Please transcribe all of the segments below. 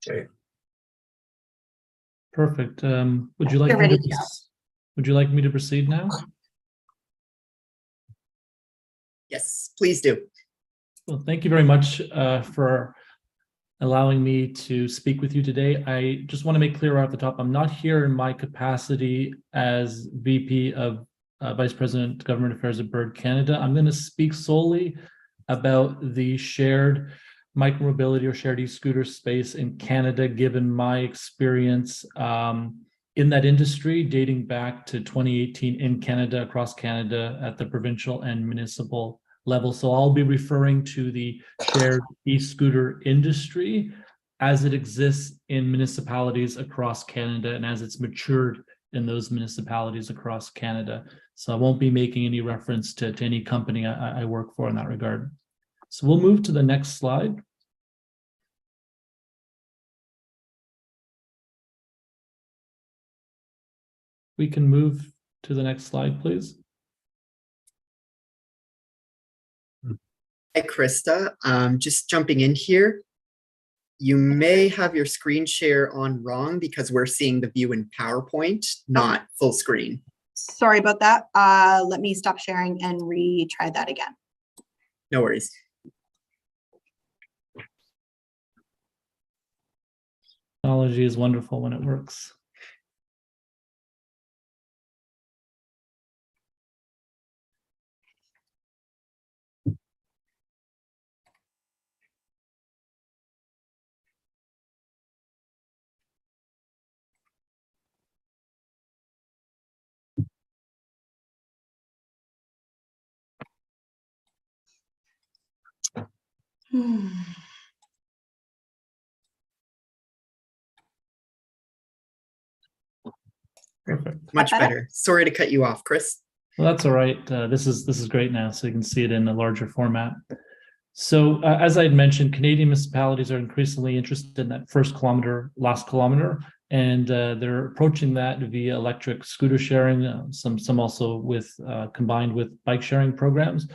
Okay. Perfect. Would you like You're me ready to, to go. would you like me to proceed now? Yes, please do. Well, thank you very much for allowing me to speak with you today. I just want to make clear right off the top, I'm not here in my capacity as VP of Vice President Government Affairs at Bird Canada. I'm going to speak solely about the shared micromobility or shared e-scooter space in Canada, given my experience in that industry dating back to 2018 in Canada, across Canada at the provincial and municipal level. So I'll be referring to the shared e-scooter industry as it exists in municipalities across Canada and as it's matured in those municipalities across Canada. So I won't be making any reference to any company I work for in that regard. So we'll move to the next slide. We can move to the next slide, please. Hi, Krista. Just jumping in here. You may have your screen share on wrong because we're seeing the view in PowerPoint, not full screen. Sorry about that. Let me stop sharing and retry that again. No worries. Technology is wonderful when it works. Perfect. Much better. Sorry to cut you off, Chris. Well, that's all right. This is great now, so you can see it in a larger format. So as I had mentioned, Canadian municipalities are increasingly interested in that first kilometer, last kilometer, and they're approaching that via electric scooter sharing, some also with combined with bike sharing programs.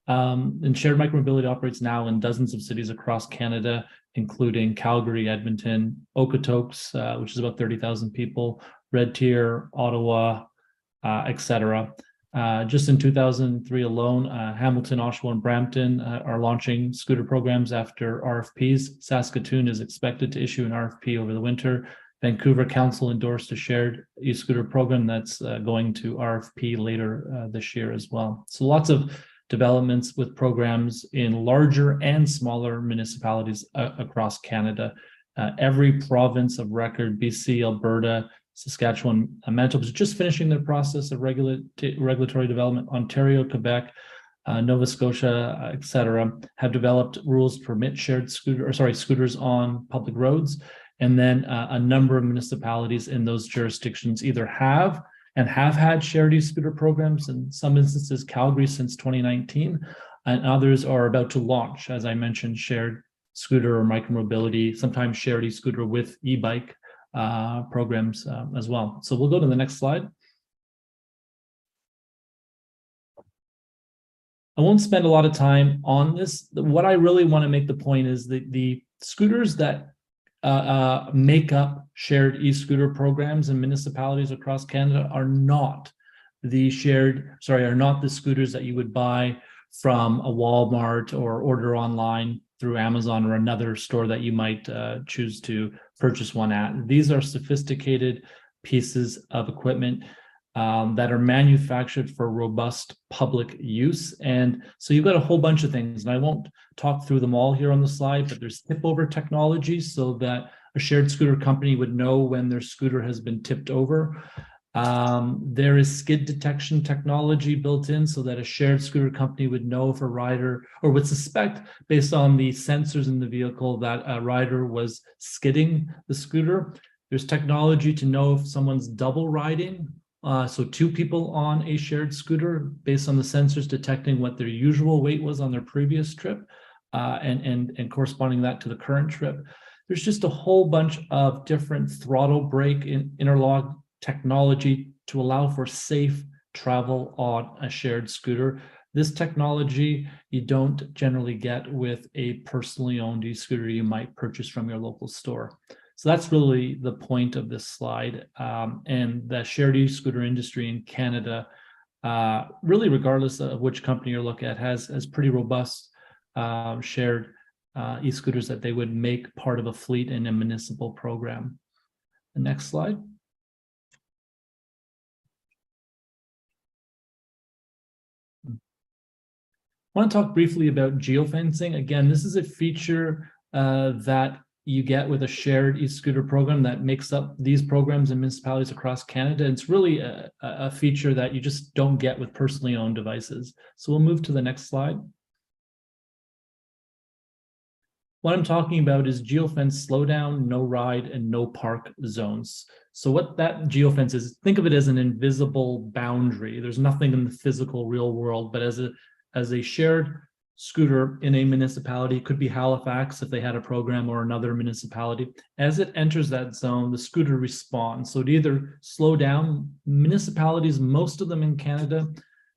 And shared micromobility operates now in dozens of cities across Canada, including Calgary, Edmonton, Okotoks, which is about 30,000 people, Red Deer, Ottawa, etc. Just in 2003 alone, Hamilton, Oshawa, and Brampton are launching scooter programs after RFPs. Saskatoon is expected to issue an RFP over the winter. Vancouver Council endorsed a shared e-scooter program that's going to RFP later this year as well. So lots of developments with programs in larger and smaller municipalities across Canada. Every province of record, BC, Alberta, Saskatchewan, Manitoba is just finishing their process of regulatory development. Ontario, Quebec, Nova Scotia, etc., have developed rules to permit shared scooters on public roads. And then a number of municipalities in those jurisdictions either have had shared e-scooter programs, in some instances Calgary since 2019, and others are about to launch, as I mentioned, shared scooter or micromobility, sometimes shared e-scooter with e-bike programs as well. So we'll go to the next slide. I won't spend a lot of time on this. What I really want to make the point is that the scooters that make up shared e-scooter programs in municipalities across Canada are not the scooters that you would buy from a Walmart or order online through Amazon or another store that you might choose to purchase one at. These are sophisticated pieces of equipment that are manufactured for robust public use. And so you've got a whole bunch of things, and I won't talk through them all here on the slide, but there's tip over technology so that a shared scooter company would know when their scooter has been tipped over. There is skid detection technology built in so that a shared scooter company would know if a rider, or would suspect based on the sensors in the vehicle, that a rider was skidding the scooter. There's technology to know if someone's double riding. So two people on a shared scooter based on the sensors detecting what their usual weight was on their previous trip and corresponding that to the current trip. There's just a whole bunch of different throttle brake interlock technology to allow for safe travel on a shared scooter This technology you don't generally get with a personally owned e-scooter you might purchase from your local store. So that's really the point of this slide. And the shared e-scooter industry in Canada, really regardless of which company you look at, has pretty robust shared e-scooters that they would make part of a fleet in a municipal program. The next slide. I want to talk briefly about geofencing. Again, this is a feature that you get with a shared e-scooter program that makes up these programs in municipalities across Canada. It's really a feature that you just don't get with personally owned devices. So we'll move to the next slide. What I'm talking about is geofence slowdown, no ride, and no park zones. So what that geofence is, think of it as an invisible boundary. There's nothing in the physical real world, but as a shared scooter in a municipality, could be Halifax if they had a program, or another municipality. As it enters that zone, the scooter responds. So to either slow down, municipalities, most of them in Canada,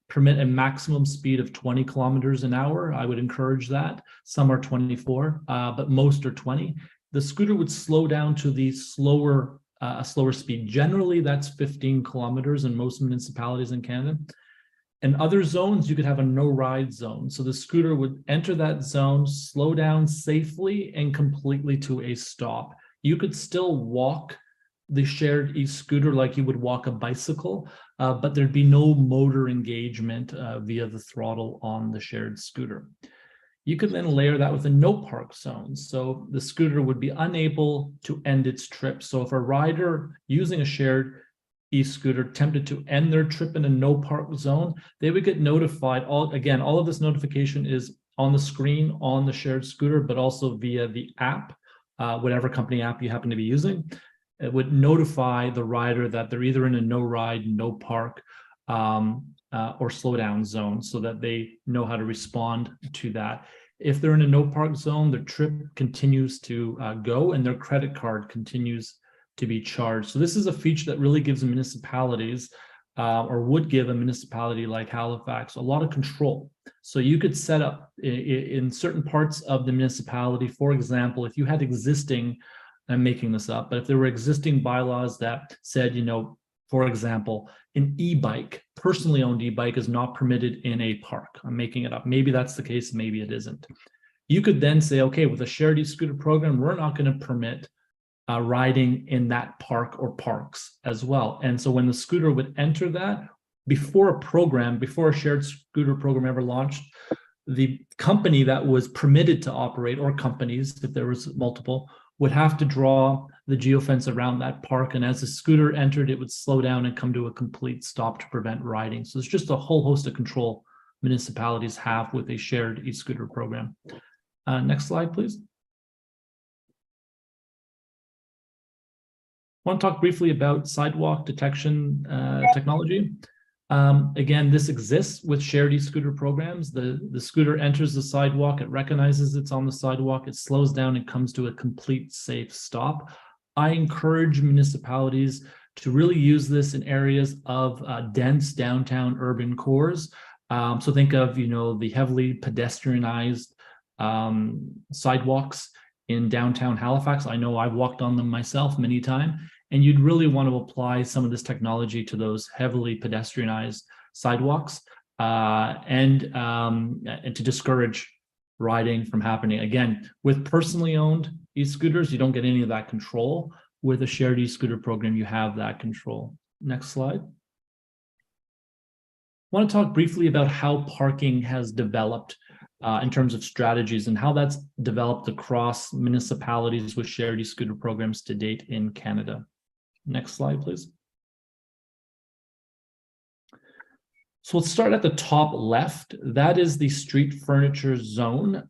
permit a maximum speed of 20 kilometers an hour. I would encourage that. Some are 24, but most are 20. The scooter would slow down to the slower speed. Generally, that's 15 kilometers in most municipalities in Canada. In other zones, you could have a no-ride zone. So the scooter would enter that zone, slow down safely and completely to a stop. You could still walk the shared e-scooter like you would walk a bicycle, but there'd be no motor engagement via the throttle on the shared scooter. You could then layer that with a no park zone. So the scooter would be unable to end its trip. So if a rider using a shared e-scooter tempted to end their trip in a no park zone, they would get notified. All of this notification is on the screen on the shared scooter, but also via the app, whatever company app you happen to be using. It would notify the rider that they're either in a no ride, no park, or slow down zone, so that they know how to respond to that. If they're in a no park zone, their trip continues to go, and their credit card continues to be charged. So this is a feature that really gives municipalities, or would give a municipality like Halifax, a lot of control. So you could set up in certain parts of the municipality, for example, if you had existing, I'm making this up, but if there were existing bylaws that said, for example, an e-bike, personally owned e-bike, is not permitted in a park. I'm making it up. Maybe that's the case, maybe it isn't. You could then say, okay, with a shared e-scooter program, we're not going to permit riding in that park or parks as well. And so when the scooter would enter that, before a shared scooter program ever launched, the company that was permitted to operate, or companies, if there was multiple, would have to draw the geofence around that park. And as the scooter entered, it would slow down and come to a complete stop to prevent riding. So it's just a whole host of control municipalities have with a shared e-scooter program. Next slide, please. I want to talk briefly about sidewalk detection technology. Again, this exists with shared e-scooter programs. The scooter enters the sidewalk, it recognizes it's on the sidewalk, it slows down and comes to a complete safe stop. I encourage municipalities to really use this in areas of dense downtown urban cores. So think of, the heavily pedestrianized sidewalks in downtown Halifax. I know I've walked on them myself many times. And you'd really want to apply some of this technology to those heavily pedestrianized sidewalks and to discourage riding from happening. Again, with personally owned e-scooters, you don't get any of that control. With a shared e-scooter program, you have that control. Next slide. I want to talk briefly about how parking has developed in terms of strategies and how that's developed across municipalities with shared e-scooter programs to date in Canada. Next slide, please. So let's start at the top left. That is the street furniture zone.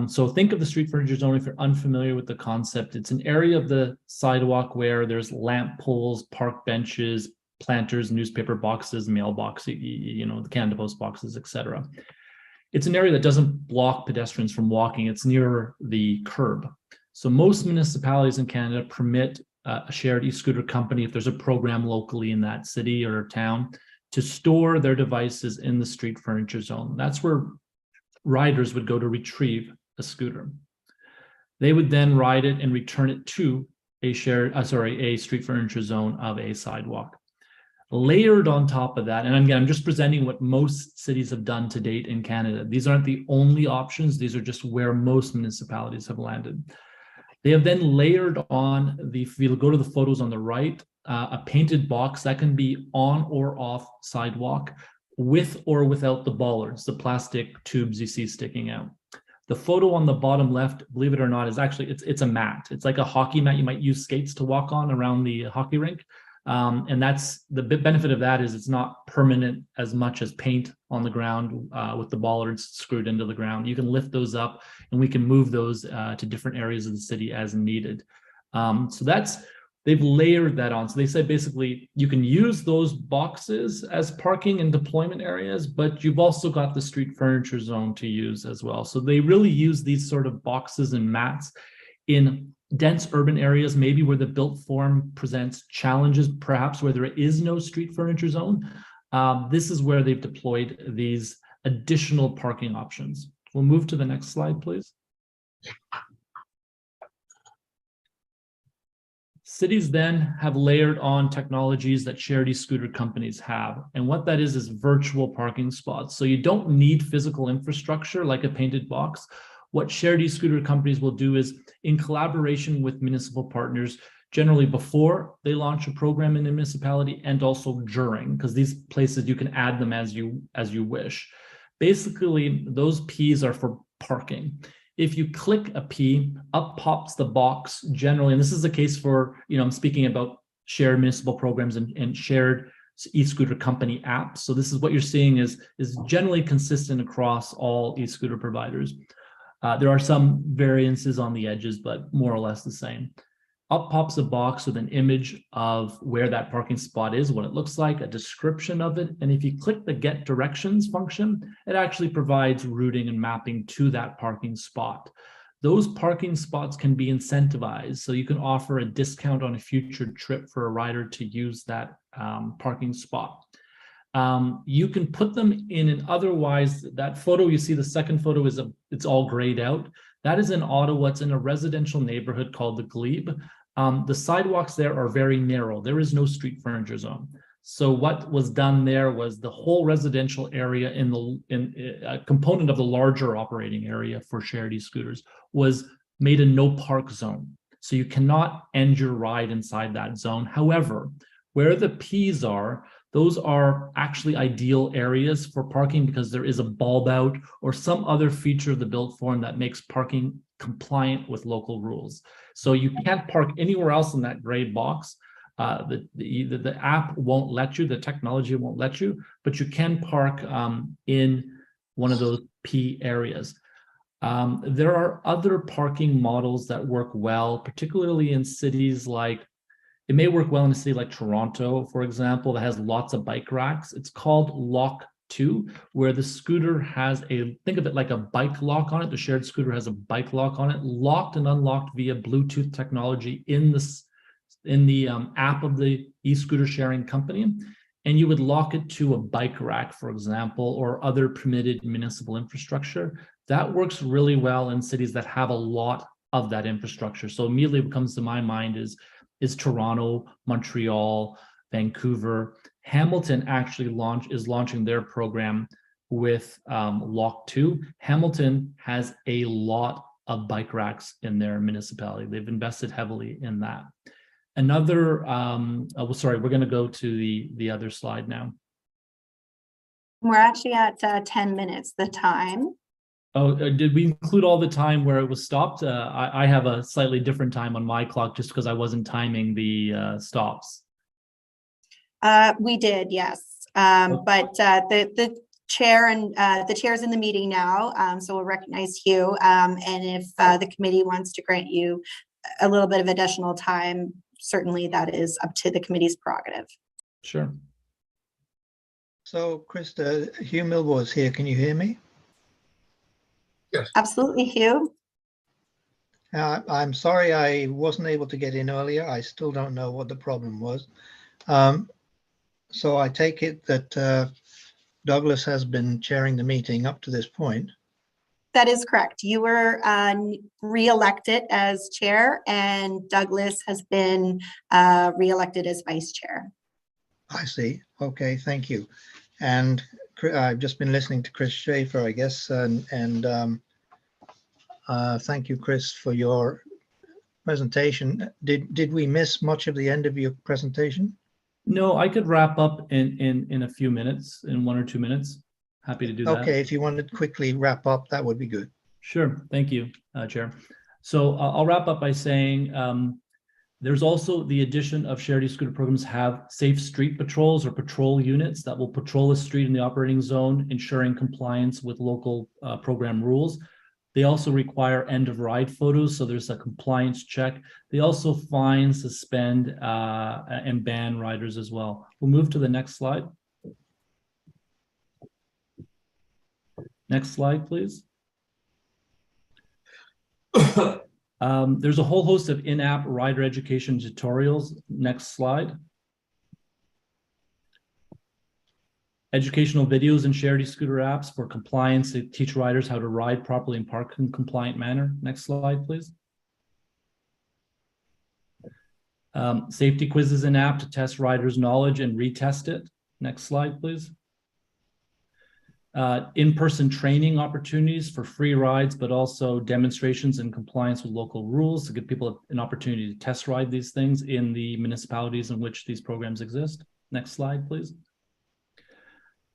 So think of the street furniture zone if you're unfamiliar with the concept. It's an area of the sidewalk where there's lamp poles, park benches, planters, newspaper boxes, mailbox, the Canada Post boxes, etc. It's an area that doesn't block pedestrians from walking. It's near the curb. So most municipalities in Canada permit a shared e-scooter company, if there's a program locally in that city or town, to store their devices in the street furniture zone. That's where riders would go to retrieve a scooter. They would then ride it and return it to a street furniture zone of a sidewalk. Layered on top of that, and again, I'm just presenting what most cities have done to date in Canada. These aren't the only options. These are just where most municipalities have landed. They have then layered on if you go to the photos on the right, a painted box that can be on or off sidewalk with or without the bollards, the plastic tubes you see sticking out. The photo on the bottom left, believe it or not, is actually, it's a mat. It's like a hockey mat you might use skates to walk on around the hockey rink. And that's the benefit of that is it's not permanent as much as paint on the ground with the bollards screwed into the ground. You can lift those up and we can move those to different areas of the city as needed. So they've layered that on. So they said basically you can use those boxes as parking and deployment areas, but you've also got the street furniture zone to use as well. So they really use these sort of boxes and mats in dense urban areas, maybe where the built form presents challenges, perhaps where there is no street furniture zone. This is where they've deployed these additional parking options. We'll move to the next slide, please. Cities then have layered on technologies that shared e-scooter companies have. And what that is virtual parking spots. So you don't need physical infrastructure like a painted box. What shared e-scooter companies will do is, in collaboration with municipal partners, generally before they launch a program in a municipality and also during, because these places you can add them as you wish. Basically, those Ps are for parking. If you click a P, up pops the box generally, and this is the case for, I'm speaking about shared municipal programs and shared e-scooter company apps. So this is what you're seeing is generally consistent across all e-scooter providers. There are some variances on the edges, but more or less the same. Up pops a box with an image of where that parking spot is, what it looks like, a description of it. And if you click the Get Directions function, it actually provides routing and mapping to that parking spot. Those parking spots can be incentivized. So you can offer a discount on a future trip for a rider to use that parking spot. You can put them in an otherwise, that photo you see, the second photo it's all grayed out. That is in Ottawa. It's in a residential neighborhood called the Glebe. The sidewalks there are very narrow. There is no street furniture zone. So what was done there was the whole residential area in a component of the larger operating area for shared e-scooters was made a no park zone. So you cannot end your ride inside that zone. However, where the Ps are, those are actually ideal areas for parking because there is a bulb out or some other feature of the built form that makes parking compliant with local rules. So you can't park anywhere else in that gray box. The app won't let you, the technology won't let you, but you can park in one of those P areas. There are other parking models that work well, particularly in cities like, it may work well in a city like Toronto, for example, that has lots of bike racks. It's called Lock 2, where the scooter has think of it like a bike lock on it. The shared scooter has a bike lock on it, locked and unlocked via Bluetooth technology in the app of the e-scooter sharing company. And you would lock it to a bike rack, for example, or other permitted municipal infrastructure. That works really well in cities that have a lot of that infrastructure. So immediately what comes to my mind is Toronto, Montreal, Vancouver. Hamilton actually is launching their program with Lock 2. Hamilton has a lot of bike racks in their municipality. They've invested heavily in that. Another, sorry, we're going to go to the other slide now. We're actually at 10 minutes, the time. Oh, did we include all the time where it was stopped? I have a slightly different time on my clock just because I wasn't timing the stops. We did, yes. But the chair and the chair's in the meeting now, so we'll recognize Hugh. And if the committee wants to grant you a little bit of additional time, certainly that is up to the committee's prerogative. Sure. So, Krista, Hugh Milbaugh is here. Can you hear me? Yes. Absolutely, Hugh. I'm sorry I wasn't able to get in earlier. I still don't know what the problem was. So I take it that Douglas has been chairing the meeting up to this point. That is correct. You were re-elected as chair, and Douglas has been re-elected as vice chair. I see. Okay, thank you. And I've just been listening to Chris Schaefer, I guess, and thank you, Chris, for your presentation. Did we miss much of the end of your presentation? No, I could wrap up in a few minutes, in 1 or 2 minutes. Happy to do that. Okay, if you wanted to quickly wrap up, that would be good. Sure. Thank you, Chair. So I'll wrap up by saying there's also the addition of shared e-scooter programs have safe street patrols or patrol units that will patrol the street in the operating zone, ensuring compliance with local program rules. They also require end of ride photos, so there's a compliance check. They also fine, suspend, and ban riders as well. We'll move to the next slide. Next slide, please. There's a whole host of in-app rider education tutorials. Next slide. Educational videos and shared e-scooter apps for compliance to teach riders how to ride properly and park in a compliant manner. Next slide, please. Safety quizzes in app to test riders' knowledge and retest it. Next slide, please. In-person training opportunities for free rides, but also demonstrations in compliance with local rules to give people an opportunity to test ride these things in the municipalities in which these programs exist. Next slide, please.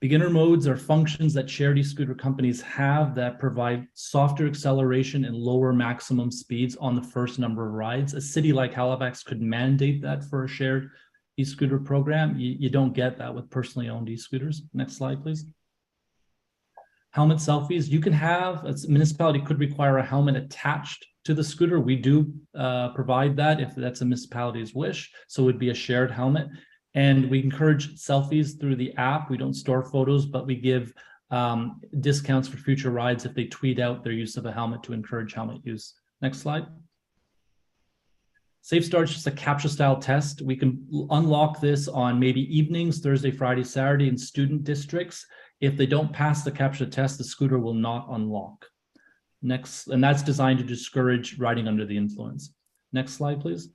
Beginner modes are functions that shared e-scooter companies have that provide softer acceleration and lower maximum speeds on the first number of rides. A city like Halifax could mandate that for a shared e-scooter program. You don't get that with personally owned e-scooters. Next slide, please. Helmet selfies. You can have, a municipality could require a helmet attached to the scooter. We do provide that if that's a municipality's wish. So it would be a shared helmet. And we encourage selfies through the app. We don't store photos, but we give discounts for future rides if they tweet out their use of a helmet to encourage helmet use. Next slide. Safe Start is just a CAPTCHA style test. We can unlock this on maybe evenings, Thursday, Friday, Saturday in student districts. If they don't pass the CAPTCHA test, the scooter will not unlock. Next, and that's designed to discourage riding under the influence. Next slide, please.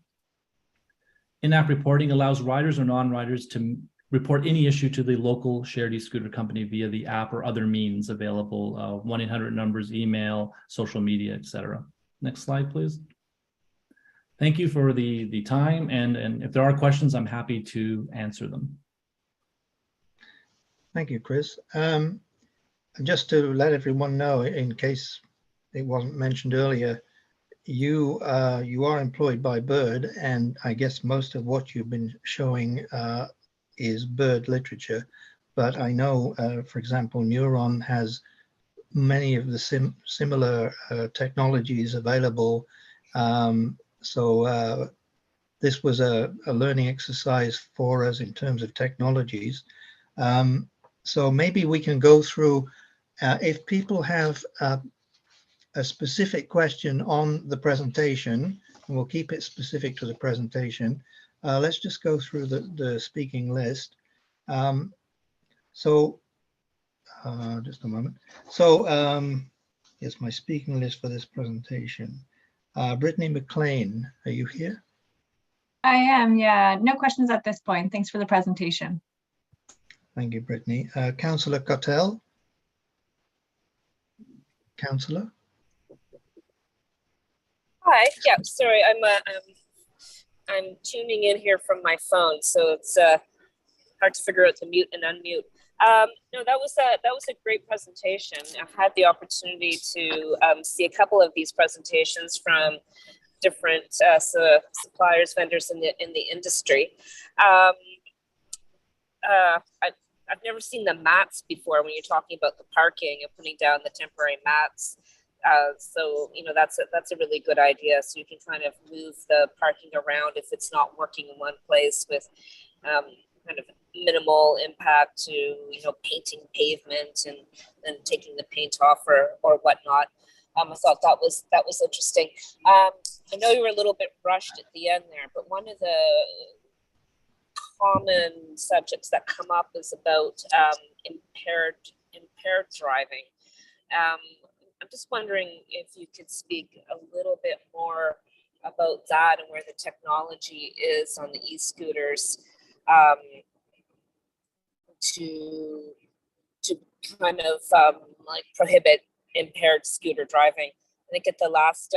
In-app reporting allows riders or non-riders to report any issue to the local shared e-scooter company via the app or other means available, 1-800 numbers, email, social media, etc. Next slide, please. Thank you for the time, and if there are questions, I'm happy to answer them. Thank you, Chris. Just to let everyone know, in case it wasn't mentioned earlier, you are employed by Bird, and I guess most of what you've been showing is Bird literature. But I know, for example, Neuron has many of the similar technologies available. So this was a learning exercise for us in terms of technologies. So maybe we can go through, if people have a specific question on the presentation, and we'll keep it specific to the presentation. Let's just go through the speaking list. So just a moment. So here's my speaking list for this presentation. Brittany McLean, are you here? I am, yeah. No questions at this point. Thanks for the presentation. Thank you, Brittany. Councillor Cotell? Councillor? Hi. Yeah. Sorry, I'm tuning in here from my phone, so it's hard to figure out to mute and unmute. No, that was a great presentation. I've had the opportunity to see a couple of these presentations from different suppliers, vendors in the industry. I've never seen the mats before when you're talking about the parking and putting down the temporary mats. So, you know, that's a really good idea. So you can kind of move the parking around if it's not working in one place with kind of minimal impact to, you know, painting pavement and taking the paint off or whatnot. I thought that was interesting. I know you were a little bit rushed at the end there, but one of the common subjects that come up is about impaired driving. I'm just wondering if you could speak a little bit more about that and where the technology is on the e-scooters to kind of like prohibit impaired scooter driving. I think at the last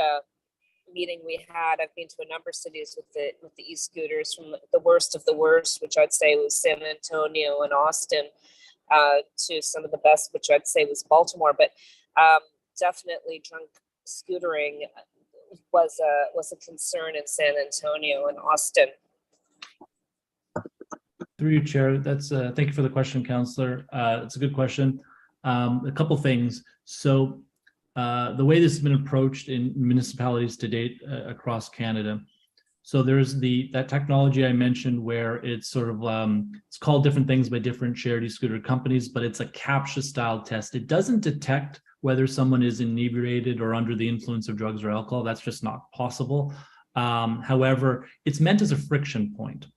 meeting we had, I've been to a number of cities with the e-scooters, from the worst of the worst, which I'd say was San Antonio and Austin, to some of the best, which I'd say was Baltimore. But definitely drunk scootering was a concern in San Antonio and Austin. Through you, Chair. That's thank you for the question, Councillor. It's a good question. A couple things. So the way this has been approached in municipalities to date across Canada. So there's that technology I mentioned where it's sort of it's called different things by different shared e-scooter companies, but it's a CAPTCHA style test. It doesn't detect whether someone is inebriated or under the influence of drugs or alcohol. That's just not possible. However, it's meant as a friction point.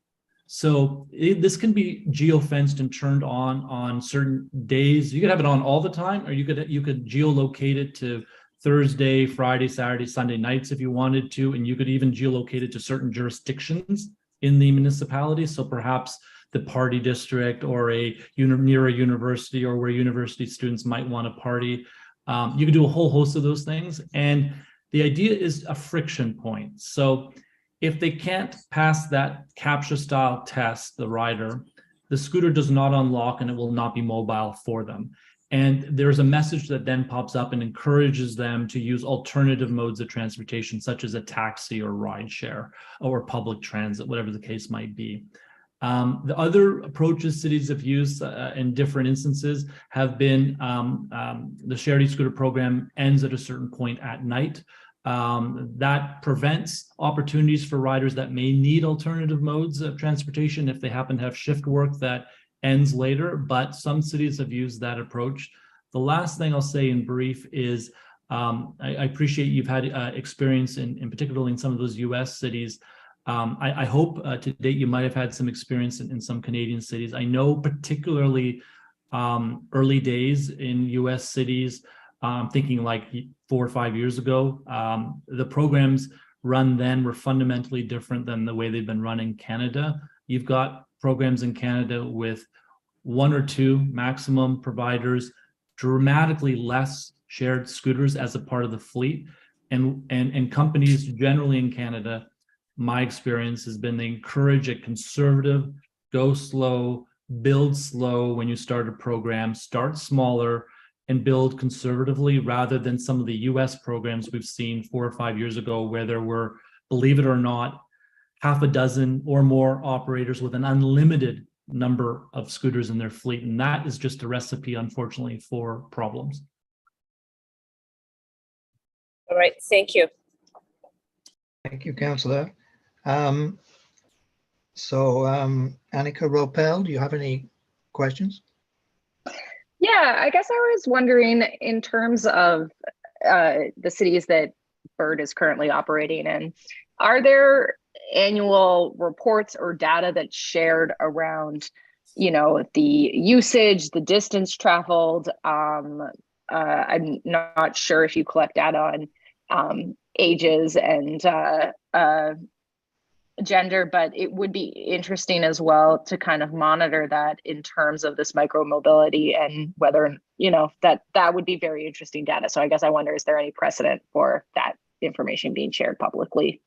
So this can be geofenced and turned on certain days. You could have it on all the time, or you could geolocate it to Thursday, Friday, Saturday, Sunday nights if you wanted to, and you could even geolocate it to certain jurisdictions in the municipality. So perhaps the party district or near a university, or where university students might want to party. You could do a whole host of those things. And the idea is a friction point. So if they can't pass that CAPTCHA style test, the rider, the scooter does not unlock and it will not be mobile for them. And there's a message that then pops up and encourages them to use alternative modes of transportation, such as a taxi or ride share or public transit, whatever the case might be. The other approaches cities have used in different instances have been the shared e-scooter program ends at a certain point at night. That prevents opportunities for riders that may need alternative modes of transportation if they happen to have shift work that ends later, but some cities have used that approach. The last thing I'll say in brief is I appreciate you've had experience in particularly in some of those US cities. I hope to date you might have had some experience in some Canadian cities. I know particularly early days in US cities, thinking like 4 or 5 years ago, the programs run then were fundamentally different than the way they've been run in Canada. You've got programs in Canada with 1 or 2 maximum providers, dramatically less shared scooters as a part of the fleet. And companies generally in Canada, my experience has been they encourage a conservative, go slow, build slow when you start a program, start smaller, and build conservatively, rather than some of the US programs we've seen 4 or 5 years ago, where there were, believe it or not, half a dozen or more operators with an unlimited number of scooters in their fleet. And that is just a recipe, unfortunately, for problems. All right, thank you. Thank you, Councillor. Annika Ropel, do you have any questions? Yeah, I guess I was wondering, in terms of the cities that Bird is currently operating in, are there annual reports or data that's shared around, you know, the usage, the distance traveled? I'm not sure if you collect data on ages and gender, but it would be interesting as well to kind of monitor that in terms of this micromobility, and whether, you know, that would be very interesting data. So I guess I wonder, is there any precedent for that information being shared publicly?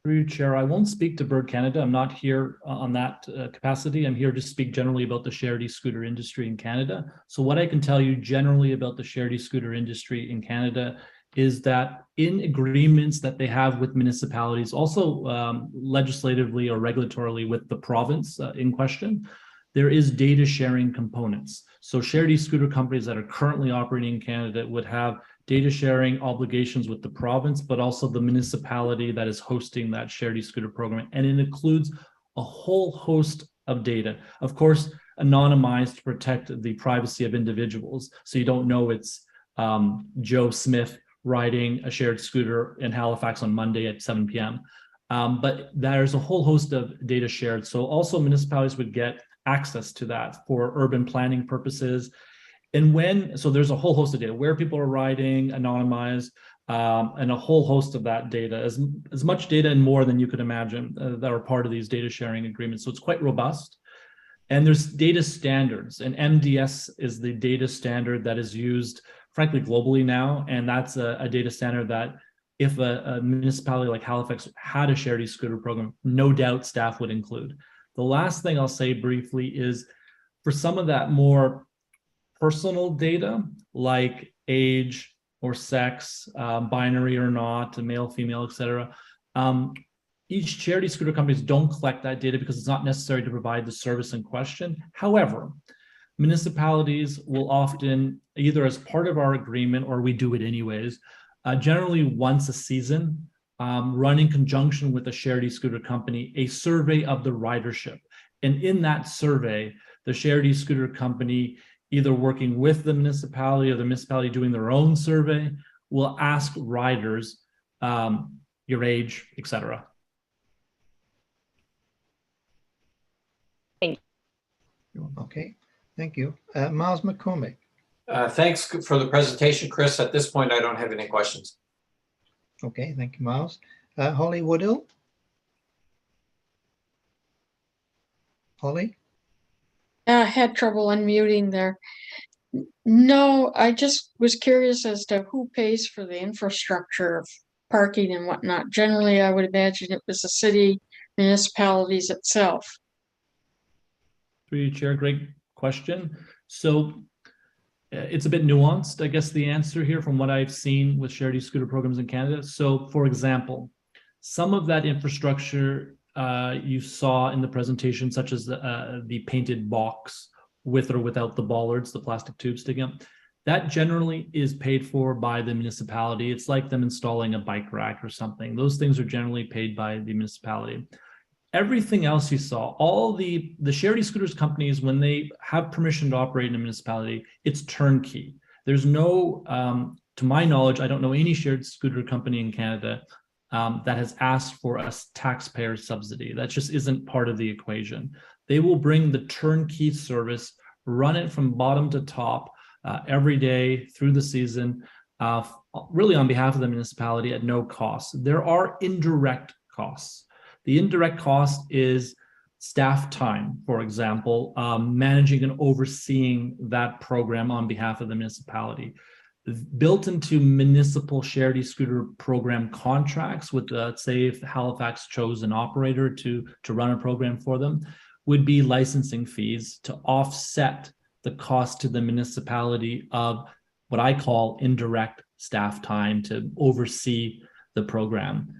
Through you, Chair, I won't speak to Bird Canada. I'm not here on that capacity. I'm here to speak generally about the shared e-scooter industry in Canada. So what I can tell you generally about the shared e-scooter industry in Canada is that in agreements that they have with municipalities, also legislatively or regulatorily with the province in question, there is data sharing components. So shared e-scooter companies that are currently operating in Canada would have data sharing obligations with the province, but also the municipality that is hosting that shared e-scooter program. And it includes a whole host of data, of course, anonymized to protect the privacy of individuals. So you don't know it's Joe Smith riding a shared scooter in Halifax on Monday at 7 p.m. But there's a whole host of data shared. So also municipalities would get access to that for urban planning purposes. And so there's a whole host of data, where people are riding, anonymized, and a whole host of that data, as much data and more than you could imagine that are part of these data sharing agreements. So it's quite robust. And there's data standards, and MDS is the data standard that is used, frankly, globally now. And that's a data standard that if a municipality like Halifax had a shared e-scooter program, no doubt staff would include. The last thing I'll say briefly is for some of that more personal data, like age or sex, binary or not, male, female, etc. Each charity scooter companies don't collect that data because it's not necessary to provide the service in question. However, municipalities will often, either as part of our agreement or we do it anyways, generally once a season, run in conjunction with a shared e-scooter company, a survey of the ridership. And in that survey, the shared e-scooter company, either working with the municipality or the municipality doing their own survey, will ask riders your age, etc. Okay, thank you. Miles McCormick. Thanks for the presentation, Chris. At this point, I don't have any questions. Okay, thank you, Miles. Holly Woodill. Holly? I had trouble unmuting there. No, I just was curious as to who pays for the infrastructure of parking and whatnot. Generally, I would imagine it was the city, municipalities itself. Through you, Chair, great question. So it's a bit nuanced, I guess, the answer here from what I've seen with shared e-scooter programs in Canada. So, for example, some of that infrastructure you saw in the presentation, such as the painted box with or without the bollards, the plastic tubes sticking up, that generally is paid for by the municipality. It's like them installing a bike rack or something. Those things are generally paid by the municipality. Everything else you saw, all the shared e-scooters companies, when they have permission to operate in a municipality, it's turnkey. There's no, to my knowledge, I don't know any shared scooter company in Canada that has asked for a taxpayer subsidy. That just isn't part of the equation. They will bring the turnkey service, run it from bottom to top every day through the season, really on behalf of the municipality at no cost. There are indirect costs. The indirect cost is staff time, for example, managing and overseeing that program on behalf of the municipality. Built into municipal shared e-scooter program contracts with, say, if Halifax chose an operator to run a program for them, would be licensing fees to offset the cost to the municipality of what I call indirect staff time to oversee the program.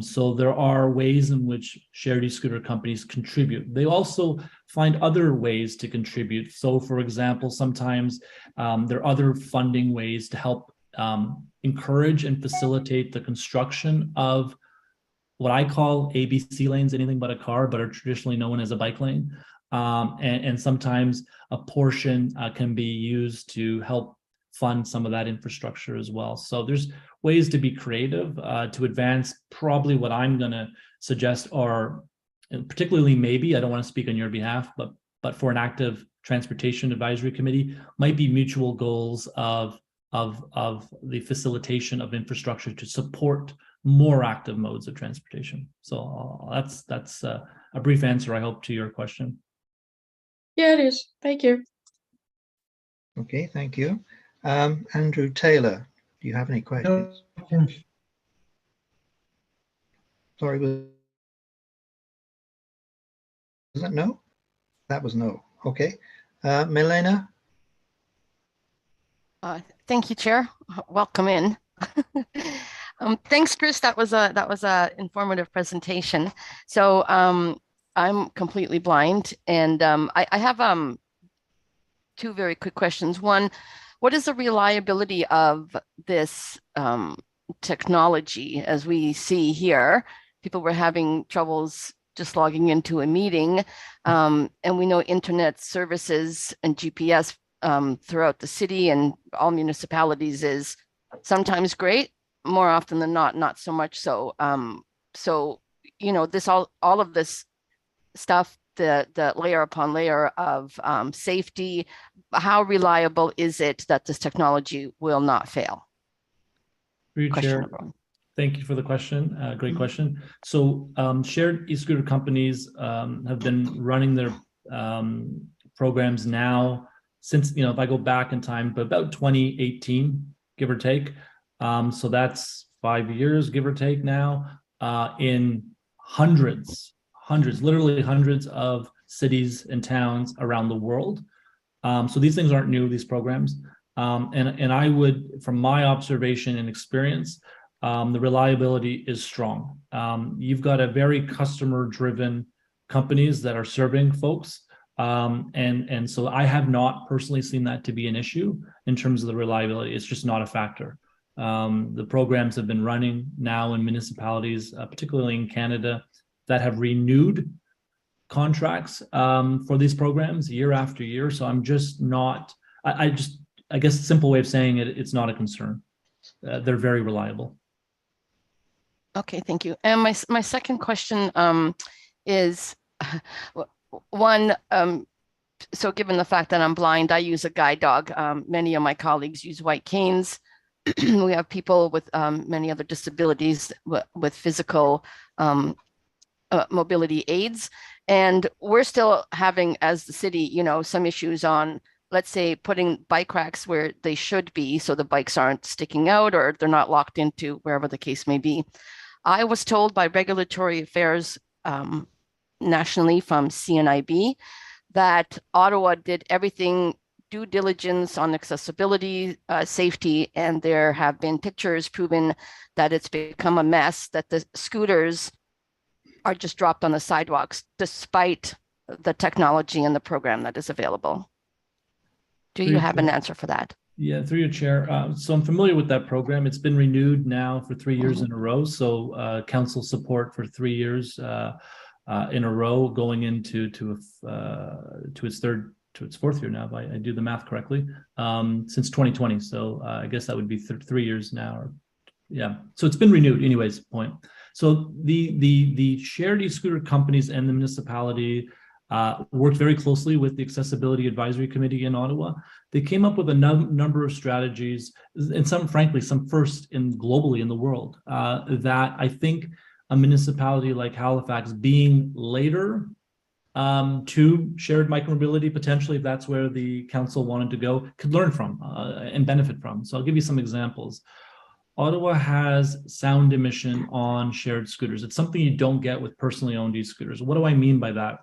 So there are ways in which shared e-scooter companies contribute. They also find other ways to contribute. So for example, sometimes there are other funding ways to help encourage and facilitate the construction of what I call ABC lanes, anything but a car, but are traditionally known as a bike lane. And sometimes a portion can be used to help fund some of that infrastructure as well. So there's ways to be creative to advance. Probably what I'm going to suggest are, particularly maybe, I don't want to speak on your behalf, but for an active transportation advisory committee, might be mutual goals of the facilitation of infrastructure to support more active modes of transportation. So that's a brief answer, I hope, to your question. Yeah, it is. Thank you. Okay, thank you. Andrew Taylor, do you have any questions? No. Sorry, was that no? That was no. Okay. Milena? Thank you, Chair. Welcome in. Thanks, Chris. That was a informative presentation. So I'm completely blind, and I have two very quick questions. One, what is the reliability of this technology? As we see here, people were having troubles just logging into a meeting, and we know internet services and GPS throughout the city and all municipalities is sometimes great, more often than not so much so. So all of this stuff, the layer upon layer of safety, how reliable is it that this technology will not fail? Through you, Question Chair. number one. Thank you for the question. Great question. So shared e-scooter companies have been running their programs now since, if I go back in time, but about 2018, give or take. So that's 5 years, give or take now, in hundreds, literally hundreds of cities and towns around the world. So these things aren't new, these programs. And I would, from my observation and experience, the reliability is strong. You've got a very customer-driven companies that are serving folks. And so I have not personally seen that to be an issue in terms of the reliability. It's just not a factor. The programs have been running now in municipalities, particularly in Canada, that have renewed contracts for these programs year after year. So I'm just not, I guess a simple way of saying it, it's not a concern. They're very reliable. Okay, thank you. And my second question is one, so given the fact that I'm blind, I use a guide dog. Many of my colleagues use white canes. We have people with many other disabilities with physical mobility aids. And we're still having, as the city, some issues on, let's say, putting bike racks where they should be so the bikes aren't sticking out or they're not locked into wherever the case may be. I was told by regulatory affairs nationally from CNIB that Ottawa did everything due diligence on accessibility, safety, and there have been pictures proving that it's become a mess, that the scooters are just dropped on the sidewalks despite the technology and the program that is available. Do you have an answer for that? Yeah, through your chair. So I'm familiar with that program. It's been renewed now for 3 years in a row. So council support for 3 years in a row, going into its fourth year now, if I do the math correctly, since 2020. So I guess that would be 3 years now. Or, yeah, so it's been renewed anyways, point. So the shared e-scooter companies and the municipality worked very closely with the Accessibility Advisory Committee in Ottawa. They came up with a number of strategies, and some, frankly, some first globally in the world, that I think a municipality like Halifax, being later to shared micromobility, potentially, if that's where the council wanted to go, could learn from and benefit from. So I'll give you some examples. Ottawa has sound emission on shared scooters. It's something you don't get with personally owned e-scooters. What do I mean by that?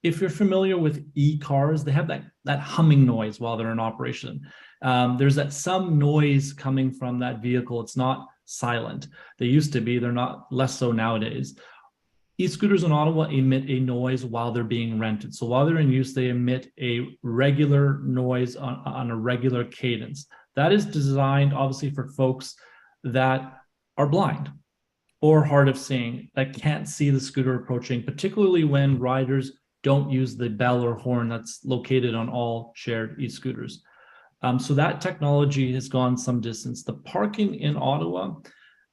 If you're familiar with e-cars, they have that humming noise while they're in operation. There's some noise coming from that vehicle. It's not silent. They used to be, they're not, less so nowadays. E-scooters in Ottawa emit a noise while they're being rented. So while they're in use, they emit a regular noise on a regular cadence. That is designed, obviously, for folks that are blind or hard of seeing, that can't see the scooter approaching, particularly when riders don't use the bell or horn that's located on all shared e-scooters. So that technology has gone some distance. The parking in Ottawa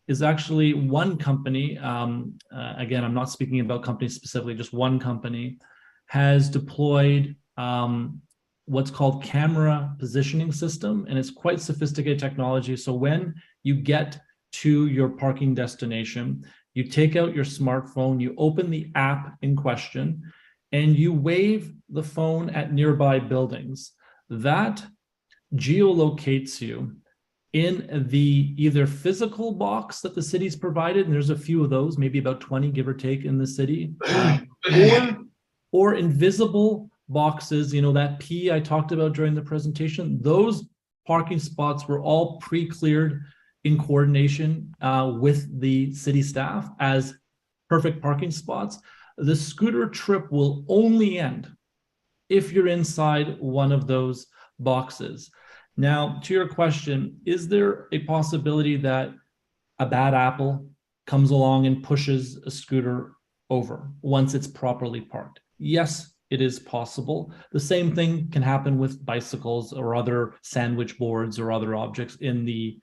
is actually one company, again, I'm not speaking about companies specifically, just one company, has deployed what's called camera positioning system, and it's quite sophisticated technology. So when you get to your parking destination, you take out your smartphone, you open the app in question, and you wave the phone at nearby buildings. That geolocates you in the either physical box that the city's provided, and there's a few of those, maybe about 20, give or take, in the city, or invisible boxes, that P I talked about during the presentation. Those parking spots were all pre-cleared in coordination with the city staff as perfect parking spots. The scooter trip will only end if you're inside one of those boxes. Now, to your question, is there a possibility that a bad apple comes along and pushes a scooter over once it's properly parked? Yes, it is possible. The same thing can happen with bicycles or other sandwich boards or other objects in the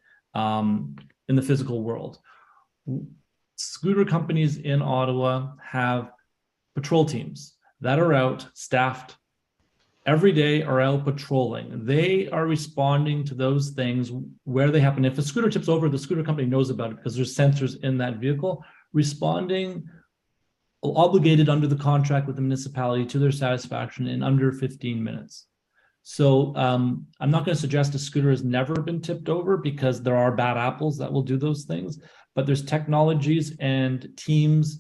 physical world. scooter companies in Ottawa have patrol teams that are out, staffed every day, are out patrolling. They are responding to those things where they happen. If a scooter tips over, the scooter company knows about it because there's sensors in that vehicle, responding obligated under the contract with the municipality to their satisfaction in under 15 minutes. So I'm not going to suggest a scooter has never been tipped over, because there are bad apples that will do those things, but there's technologies and teams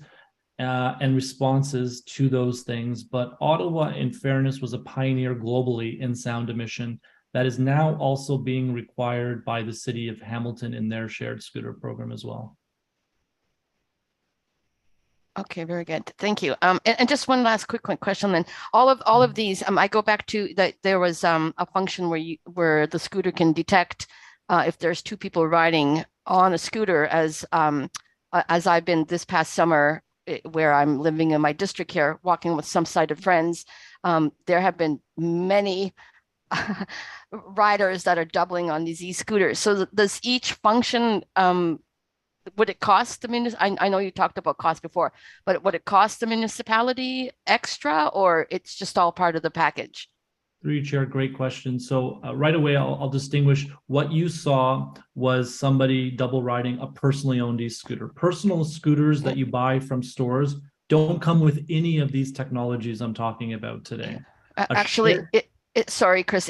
and responses to those things. But Ottawa, in fairness, was a pioneer globally in sound emission that is now also being required by the city of Hamilton in their shared scooter program as well. Okay, very good. Thank you. And just one last quick question then. All of these, I go back to that there was a function where the scooter can detect if there's two people riding on a scooter, as I've been this past summer where I'm living in my district here, walking with some sighted friends. There have been many riders that are doubling on these e-scooters. So does each function, would it cost the municipality? I know you talked about cost before, but would it cost the municipality extra, or it's just all part of the package? Through you, Chair, great question. So right away, I'll distinguish. What you saw was somebody double riding a personally owned e-scooter. Personal scooters that you buy from stores don't come with any of these technologies I'm talking about today. Actually, sorry, Chris,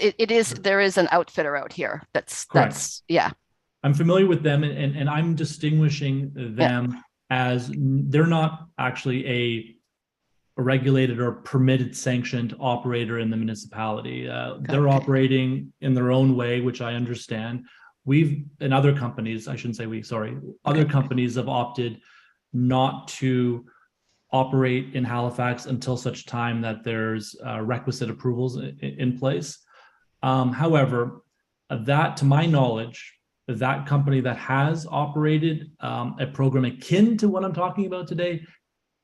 there is an outfitter out here. That's yeah. I'm familiar with them, and I'm distinguishing them as they're not actually a regulated or permitted sanctioned operator in the municipality. They're operating in their own way, which I understand. And other companies, I shouldn't say other companies have opted not to operate in Halifax until such time that there's requisite approvals in place. However, that, to my knowledge, that company that has operated a program akin to what I'm talking about today,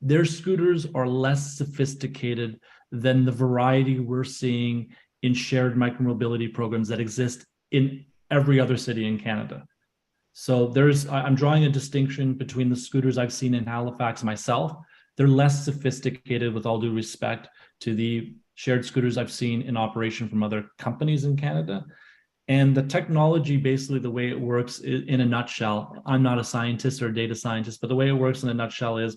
their scooters are less sophisticated than the variety we're seeing in shared micromobility programs that exist in every other city in Canada. So I'm drawing a distinction between the scooters I've seen in Halifax myself. They're less sophisticated, with all due respect to the shared scooters I've seen in operation from other companies in Canada. And the technology, basically the way it works in a nutshell, I'm not a scientist or a data scientist, but the way it works in a nutshell is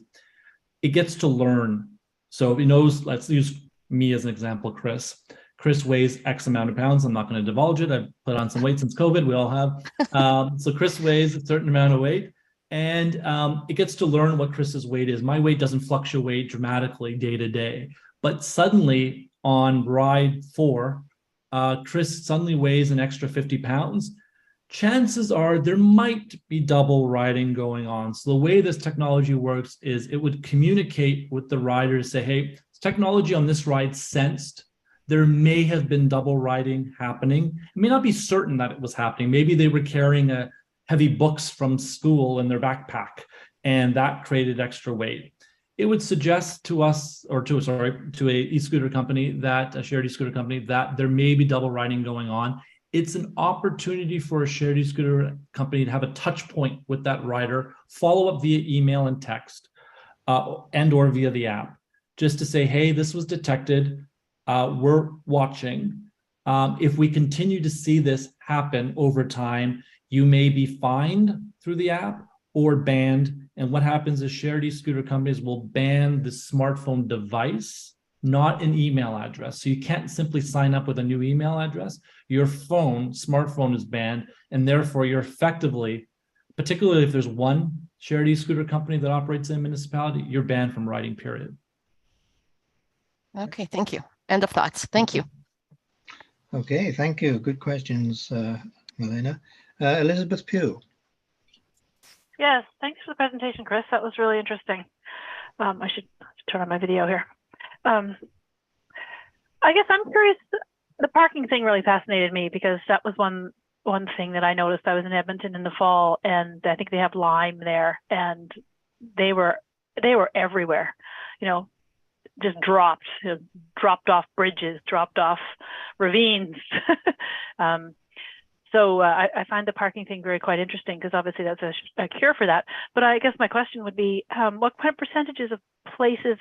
it gets to learn. So it knows, let's use me as an example, Chris. Chris weighs X amount of pounds. I'm not going to divulge it. I've put on some weight since COVID. We all have. So Chris weighs a certain amount of weight, and it gets to learn what Chris's weight is. My weight doesn't fluctuate dramatically day to day, but suddenly on ride 4, Chris suddenly weighs an extra 50 pounds. Chances are there might be double riding going on. So the way this technology works is it would communicate with the rider to say, hey, technology on this ride sensed there may have been double riding happening. It may not be certain that it was happening. Maybe they were carrying heavy books from school in their backpack, and that created extra weight. It would suggest to us, or to a e-scooter company, a shared e-scooter company, that there may be double riding going on. It's an opportunity for a shared e-scooter company to have a touch point with that rider, follow up via email and text, and or via the app, just to say, hey, this was detected. We're watching. If we continue to see this happen over time, you may be fined through the app or banned. And what happens is shared e-scooter companies will ban the smartphone device, not an email address. So you can't simply sign up with a new email address. Your smartphone is banned, and therefore you're effectively, particularly if there's one shared e-scooter company that operates in a municipality, you're banned from riding, period. Okay, thank you. End of thoughts. Thank you. Okay, thank you. Good questions, Milena. Elizabeth Pugh. Yes, thanks for the presentation, Chris. That was really interesting. I should turn on my video here. I guess I'm curious, the parking thing really fascinated me because that was one thing that I noticed. I was in Edmonton in the fall, and I think they have Lime there, and they were everywhere, just dropped off bridges, dropped off ravines. So I find the parking thing quite interesting because obviously that's a cure for that. But I guess my question would be, what kind of percentages of places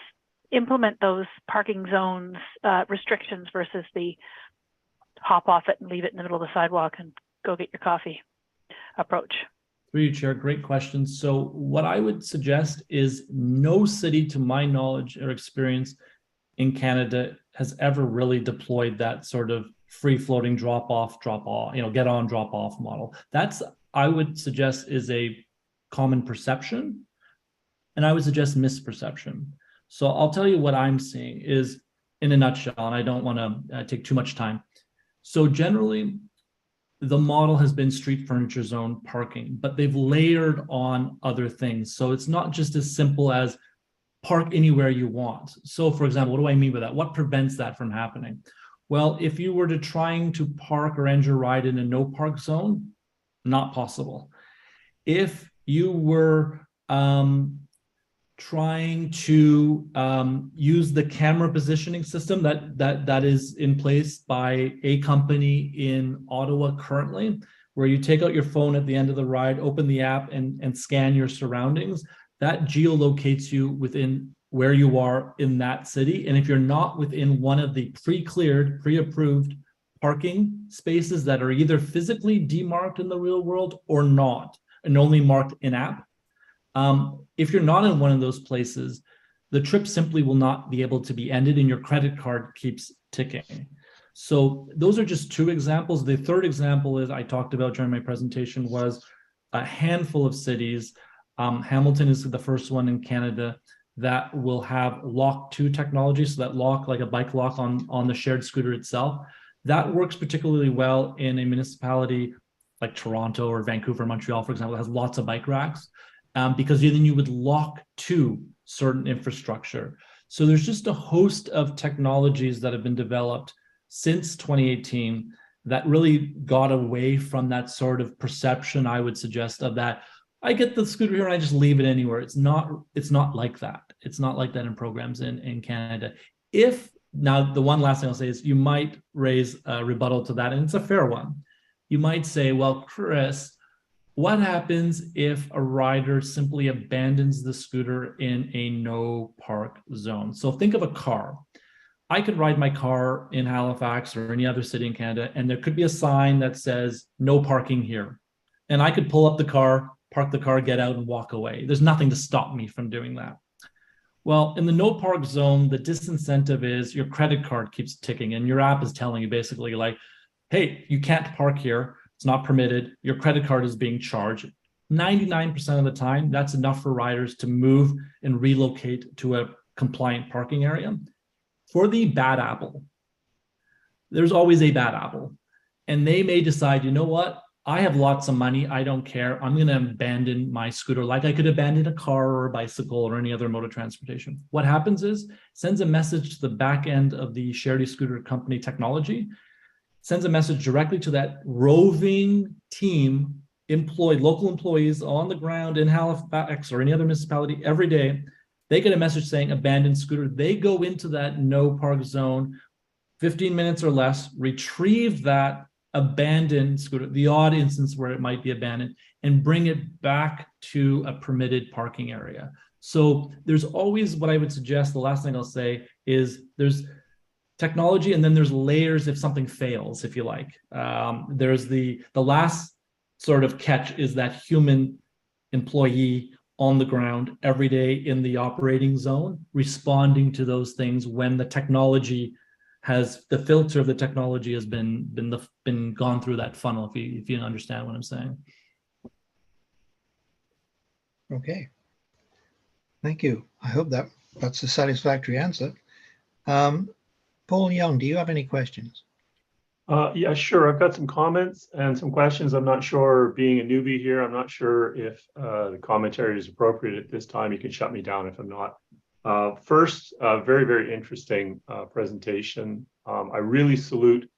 implement those parking zones restrictions versus the hop off it and leave it in the middle of the sidewalk and go get your coffee approach? Through you, Chair, great question. So what I would suggest is no city, to my knowledge or experience in Canada, has ever really deployed that sort of free-floating drop off, get on, drop off model. That's, I would suggest, is a common perception, and I would suggest misperception. So I'll tell you what I'm seeing is, in a nutshell, and I don't want to take too much time. So generally, the model has been street furniture zone parking, but they've layered on other things. So it's not just as simple as park anywhere you want. So for example, what do I mean by that? What prevents that from happening? Well, if you were to trying to park or end your ride in a no park zone, not possible. If you were trying to use the camera positioning system that is in place by a company in Ottawa currently, where you take out your phone at the end of the ride, open the app and scan your surroundings, that geolocates you within where you are in that city. And if you're not within one of the pre-cleared, pre-approved parking spaces that are either physically demarked in the real world or not, and only marked in-app, if you're not in one of those places, the trip simply will not be able to be ended and your credit card keeps ticking. So those are just two examples. The third example is I talked about during my presentation was a handful of cities. Hamilton is the first one in Canada that will have lock 2 technology. So that lock, like a bike lock on the shared scooter itself, that works particularly well in a municipality like Toronto or Vancouver, Montreal, for example, that has lots of bike racks. Because then you would lock to certain infrastructure. So there's just a host of technologies that have been developed since 2018 that really got away from that sort of perception, I would suggest, of that I get the scooter here and I just leave it anywhere. It's not like that. It's not like that in programs in Canada. Now, the one last thing I'll say is you might raise a rebuttal to that, and it's a fair one. You might say, well, Chris, what happens if a rider simply abandons the scooter in a no park zone? So think of a car. I could ride my car in Halifax or any other city in Canada, and there could be a sign that says no parking here. And I could pull up the car, park the car, get out and walk away. There's nothing to stop me from doing that. Well, in the no park zone, the disincentive is your credit card keeps ticking and your app is telling you basically like, hey, you can't park here. It's not permitted. Your credit card is being charged. 99% of the time, that's enough for riders to move and relocate to a compliant parking area. For the bad apple, there's always a bad apple. And they may decide, you know what? I have lots of money. I don't care. I'm going to abandon my scooter like I could abandon a car or a bicycle or any other mode of transportation. What happens is sends a message to the back end of the shared e-scooter company technology, sends a message directly to that roving team, local employees on the ground in Halifax or any other municipality every day. They get a message saying abandoned scooter. They go into that no park zone, 15 minutes or less, retrieve that abandoned scooter, the odd instance where it might be abandoned, and bring it back to a permitted parking area. So there's always, what I would suggest, the last thing I'll say is there's technology, and then there's layers if something fails, if you like. There's the last sort of catch is that human employee on the ground every day in the operating zone, responding to those things when the technology the filter of the technology has been gone through that funnel, if you understand what I'm saying. Okay. Thank you. I hope that's a satisfactory answer. Paul Young, do you have any questions? Yeah, sure. I've got some comments and some questions. I'm not sure, being a newbie here, I'm not sure if the commentary is appropriate at this time. You can shut me down if I'm not. First, very, very interesting presentation. I really salute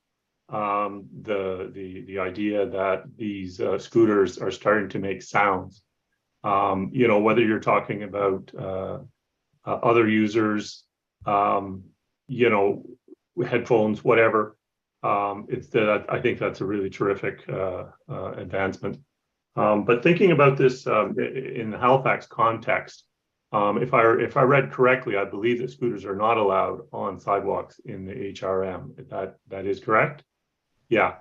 the idea that these scooters are starting to make sounds. Whether you're talking about other users, headphones, whatever. It's that I think that's a really terrific advancement. But thinking about this in the Halifax context, if I read correctly, I believe that scooters are not allowed on sidewalks in the HRM. That is correct? Yeah.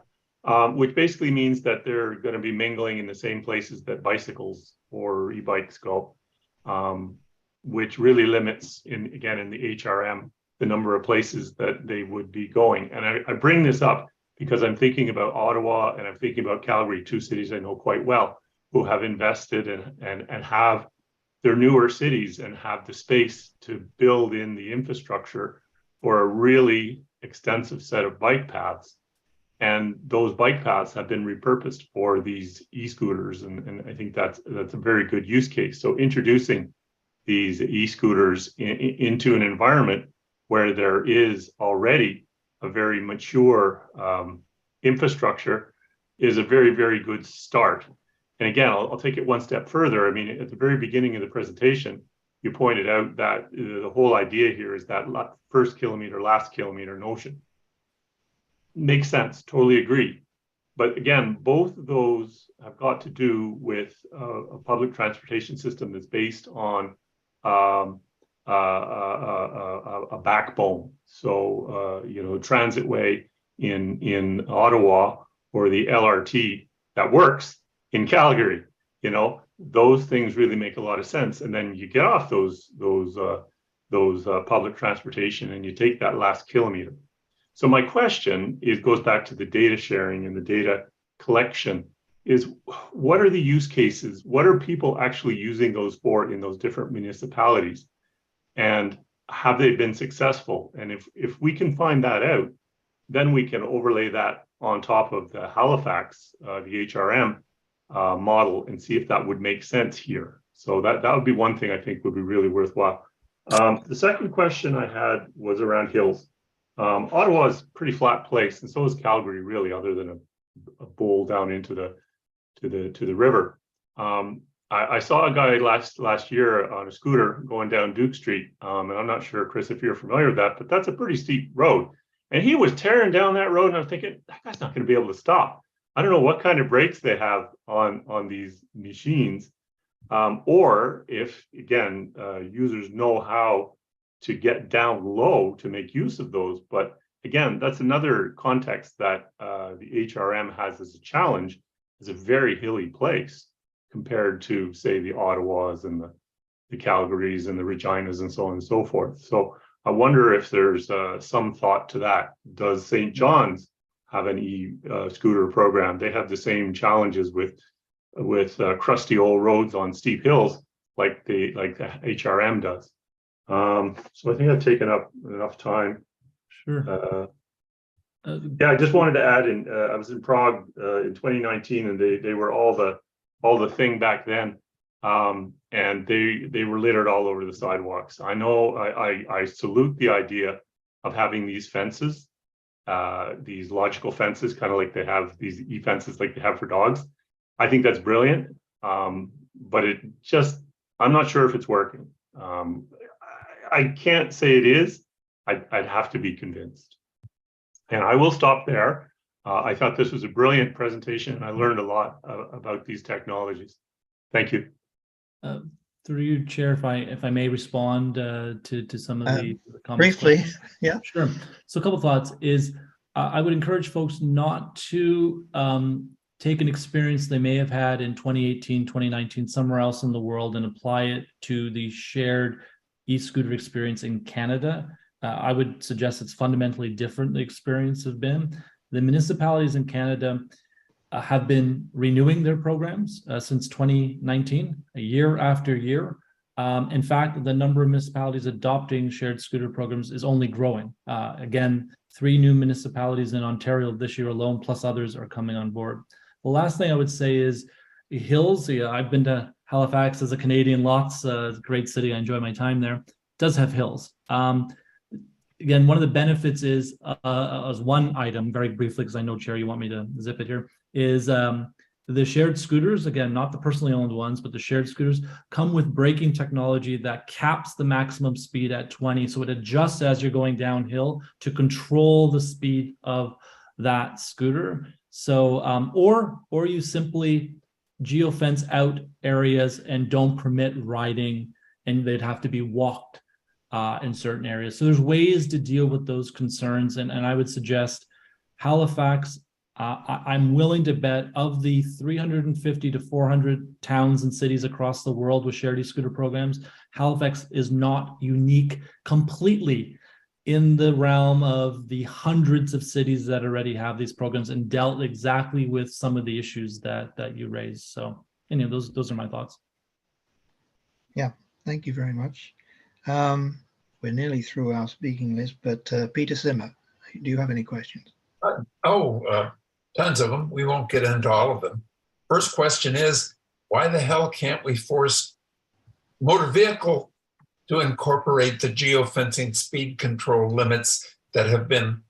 Which basically means that they're going to be mingling in the same places that bicycles or e-bikes go, which really limits, in the HRM, the number of places that they would be going. And I bring this up because I'm thinking about Ottawa and I'm thinking about Calgary, two cities I know quite well, who have invested and have their newer cities and have the space to build in the infrastructure for a really extensive set of bike paths. And those bike paths have been repurposed for these e-scooters. And I think that's a very good use case. So introducing these e-scooters into an environment where there is already a very mature infrastructure is a very, very good start. And again, I'll take it one step further. I mean, at the very beginning of the presentation, you pointed out that the whole idea here is that first kilometer, last kilometer notion. Makes sense, totally agree. But again, both of those have got to do with a public transportation system that's based on a backbone. So, Transitway in Ottawa or the LRT that works in Calgary, those things really make a lot of sense. And then you get off those public transportation and you take that last kilometer. So my question goes back to the data sharing and the data collection is, what are the use cases? What are people actually using those for in those different municipalities? And have they been successful? And if we can find that out, then we can overlay that on top of the Halifax, the HRM model, and see if that would make sense here. So that would be one thing I think would be really worthwhile. The second question I had was around hills. Ottawa is a pretty flat place, and so is Calgary, really, other than a bowl down into the river. I saw a guy last year on a scooter going down Duke Street, and I'm not sure, Chris, if you're familiar with that, but that's a pretty steep road. And he was tearing down that road, and I was thinking, that guy's not going to be able to stop. I don't know what kind of brakes they have on these machines, or if, again, users know how to get down low to make use of those. But again, that's another context that the HRM has as a challenge. It's a very hilly place compared to, say, the Ottawas and the Calgarys and the Reginas and so on and so forth. So I wonder if there's some thought to that. Does St. John's have an e-scooter program? They have the same challenges with crusty old roads on steep hills like the HRM does. So I think I've taken up enough time. Sure. Yeah, I just wanted to add in. I was in Prague in 2019, and they were all the thing back then, and they were littered all over the sidewalks. I know. I salute the idea of having these fences, these logical fences, kind of like they have these e-fences like they have for dogs. I think that's brilliant, but I'm not sure if it's working. I can't say it is. I'd have to be convinced. And I will stop there. I thought this was a brilliant presentation, and I learned a lot about these technologies. Thank you. Through you, Chair, if I may respond to some of the comments. Briefly, yeah. Sure. So a couple of thoughts is I would encourage folks not to take an experience they may have had in 2018, 2019, somewhere else in the world and apply it to the shared e-scooter experience in Canada. I would suggest it's fundamentally different, the experience has been. The municipalities in Canada have been renewing their programs since 2019, year after year. In fact, the number of municipalities adopting shared scooter programs is only growing. Again, 3 new municipalities in Ontario this year alone, plus others are coming on board. The last thing I would say is hills. I've been to Halifax as a Canadian, lots, great city. I enjoy my time there. It does have hills. Again, one of the benefits is, as one item, very briefly, because I know, Chair, you want me to zip it here, is the shared scooters, again, not the personally owned ones, but the shared scooters come with braking technology that caps the maximum speed at 20. So it adjusts as you're going downhill to control the speed of that scooter. So, or you simply geofence out areas and don't permit riding, and they'd have to be walked in certain areas. So there's ways to deal with those concerns. And I would suggest Halifax, I'm willing to bet of the 350 to 400 towns and cities across the world with shared e-scooter programs, Halifax is not unique completely in the realm of the hundreds of cities that already have these programs and dealt exactly with some of the issues that you raised. So anyway, those are my thoughts. Yeah, thank you very much. We're nearly through our speaking list, but Peter Zimmer, do you have any questions? Tons of them. We won't get into all of them. First question is, why the hell can't we force motor vehicle to incorporate the geofencing speed control limits that have been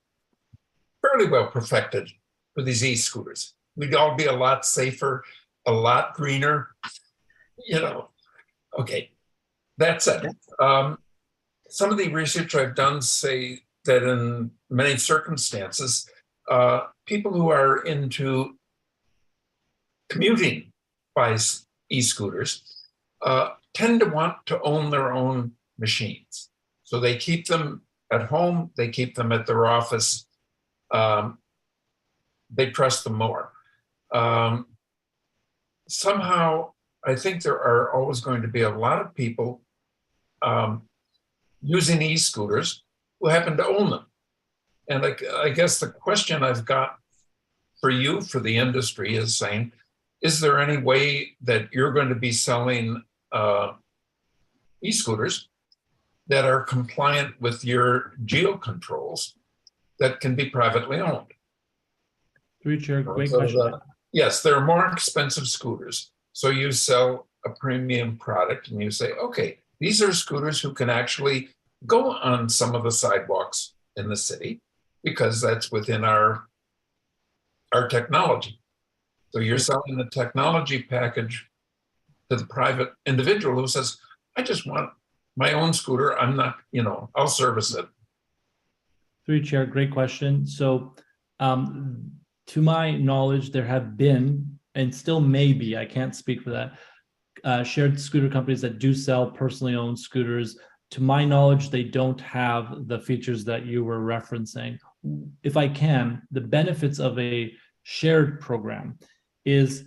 fairly well perfected for these e-scooters? We'd all be a lot safer, a lot greener, you know. Okay, that's it. Some of the research I've done say that in many circumstances, people who are into commuting by e-scooters tend to want to own their own machines. So they keep them at home, they keep them at their office, they trust them more. Somehow, I think there are always going to be a lot of people using e-scooters who happen to own them. And I guess the question I've got for you, for the industry, is saying, is there any way that you're going to be selling e-scooters that are compliant with your geo-controls that can be privately owned? Through Chair, great question. Yes, they're more expensive scooters. So you sell a premium product and you say, okay, these are scooters who can actually go on some of the sidewalks in the city because that's within our technology. So you're selling the technology package to the private individual who says, I just want my own scooter. I'm not, I'll service it. Through Chair, great question. So to my knowledge, there have been, and still may be, I can't speak for that, shared scooter companies that do sell personally owned scooters. To my knowledge, they don't have the features that you were referencing. If I can, the benefits of a shared program is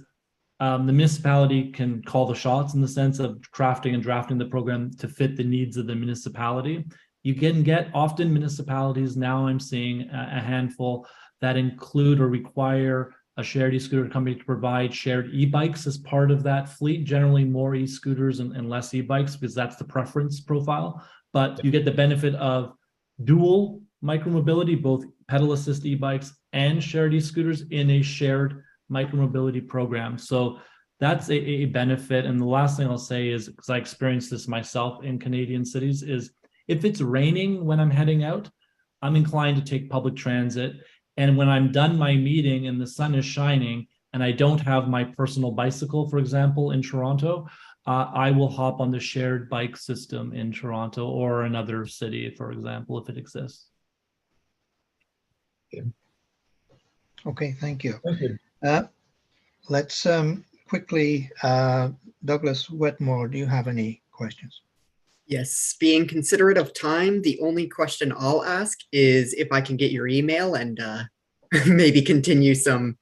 the municipality can call the shots in the sense of crafting and drafting the program to fit the needs of the municipality. You can get often municipalities, now I'm seeing a handful that include or require a shared e-scooter company to provide shared e-bikes as part of that fleet, generally more e-scooters and less e-bikes because that's the preference profile. But you get the benefit of dual micromobility, both pedal assist e-bikes and shared e-scooters in a shared micromobility program. So that's a benefit. And the last thing I'll say is, because I experienced this myself in Canadian cities, is if it's raining when I'm heading out, I'm inclined to take public transit. And when I'm done my meeting and the sun is shining and I don't have my personal bicycle, for example, in Toronto, I will hop on the shared bike system in Toronto or another city, for example, if it exists. Okay, thank you. Thank you. Let's quickly, Douglas Wetmore, do you have any questions? Yes, being considerate of time, the only question I'll ask is if I can get your email and maybe continue some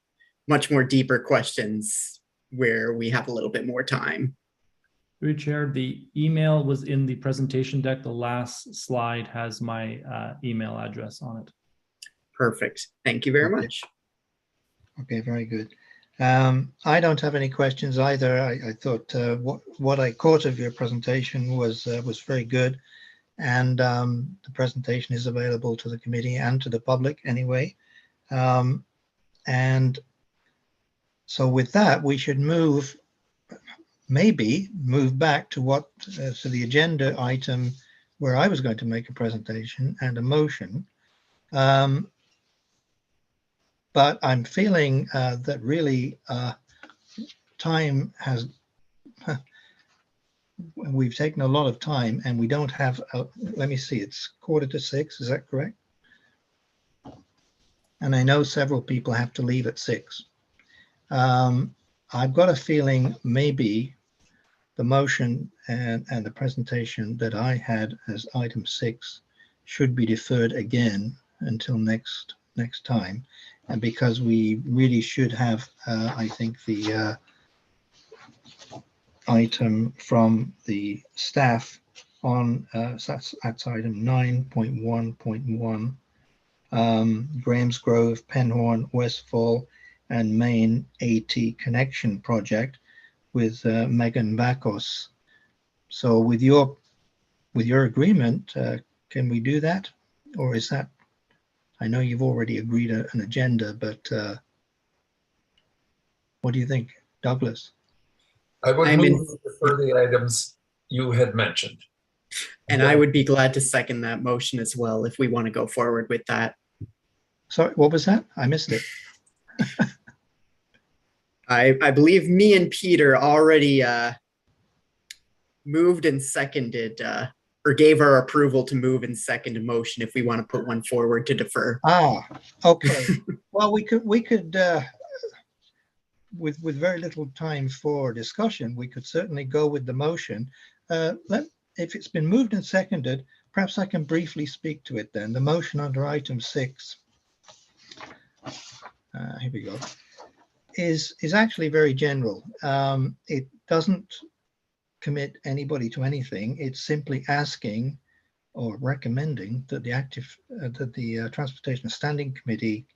much more deeper questions where we have a little bit more time. Through Chair, the email was in the presentation deck. The last slide has my email address on it. Perfect. Thank you very much. Okay, very good. I don't have any questions either. I thought what I caught of your presentation was very good, and the presentation is available to the committee and to the public anyway. And so with that, we should maybe move back to to the agenda item where I was going to make a presentation and a motion. But I'm feeling that really time has, we've taken a lot of time and we don't have, let me see, it's 5:45, is that correct? and I know several people have to leave at 6. I've got a feeling maybe the motion and the presentation that I had as item 6 should be deferred again until next time. And because we really should have, I think, the item from the staff on, that's item 9.1.1, Graham's Grove, Penhorn, Westfall, and Main AT connection project with Megan Bakos. So with your agreement, can we do that? Or is that, I know you've already agreed an agenda, but what do you think, Douglas? I would move to defer the items you had mentioned. And I would be glad to second that motion as well if we want to go forward with that. Sorry, what was that? I missed it. I believe me and Peter already moved and seconded, or gave our approval to move and second a motion if we want to put one forward to defer. Ah, okay. Well, we could with very little time for discussion, we could certainly go with the motion. If it's been moved and seconded, perhaps I can briefly speak to it then. The motion under item 6, here we go, is actually very general. It doesn't commit anybody to anything. It's simply asking or recommending that the Transportation Standing Committee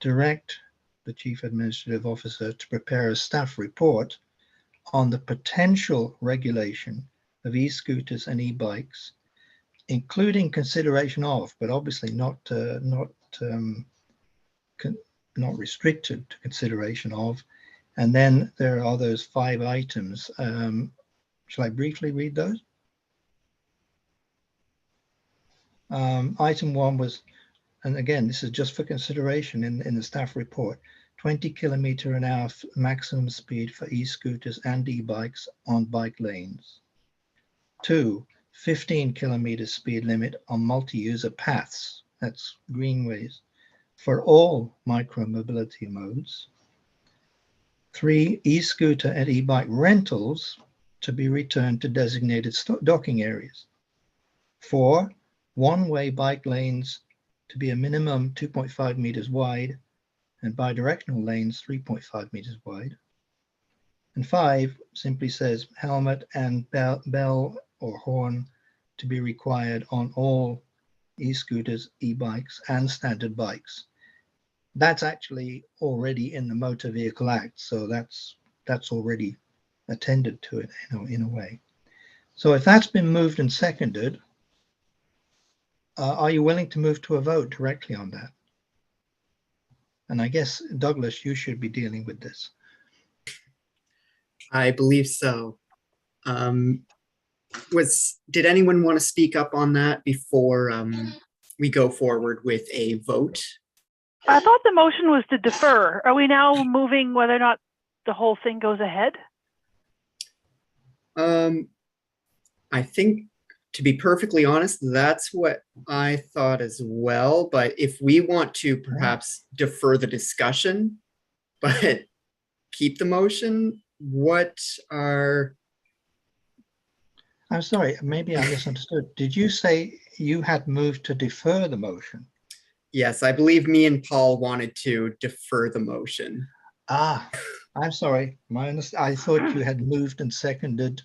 direct the Chief Administrative Officer to prepare a staff report on the potential regulation of e-scooters and e-bikes, including consideration of, but obviously not restricted to consideration of. And then there are those 5 items. Shall I briefly read those? Item 1 was, and again, this is just for consideration in the staff report, 20 km/h maximum speed for e-scooters and e-bikes on bike lanes. 2, 15 km speed limit on multi-user paths, that's greenways, for all micro-mobility modes. 3, e-scooter and e-bike rentals to be returned to designated docking areas. 4, one-way bike lanes to be a minimum 2.5 meters wide and bidirectional lanes 3.5 meters wide. And 5 simply says helmet and bell or horn to be required on all e-scooters, e-bikes, and standard bikes. That's actually already in the Motor Vehicle Act, so that's already attended to it in a way. So if that's been moved and seconded, are you willing to move to a vote directly on that? And I guess, Douglas, you should be dealing with this. I believe so. Did anyone want to speak up on that before we go forward with a vote? I thought the motion was to defer. Are we now moving whether or not the whole thing goes ahead? I think, to be perfectly honest, that's what I thought as well. But if we want to perhaps defer the discussion, but keep the motion, what are... I'm sorry, maybe I misunderstood. Did you say you had moved to defer the motion? Yes, I believe me and Paul wanted to defer the motion. Ah, I'm sorry. I thought you had moved and seconded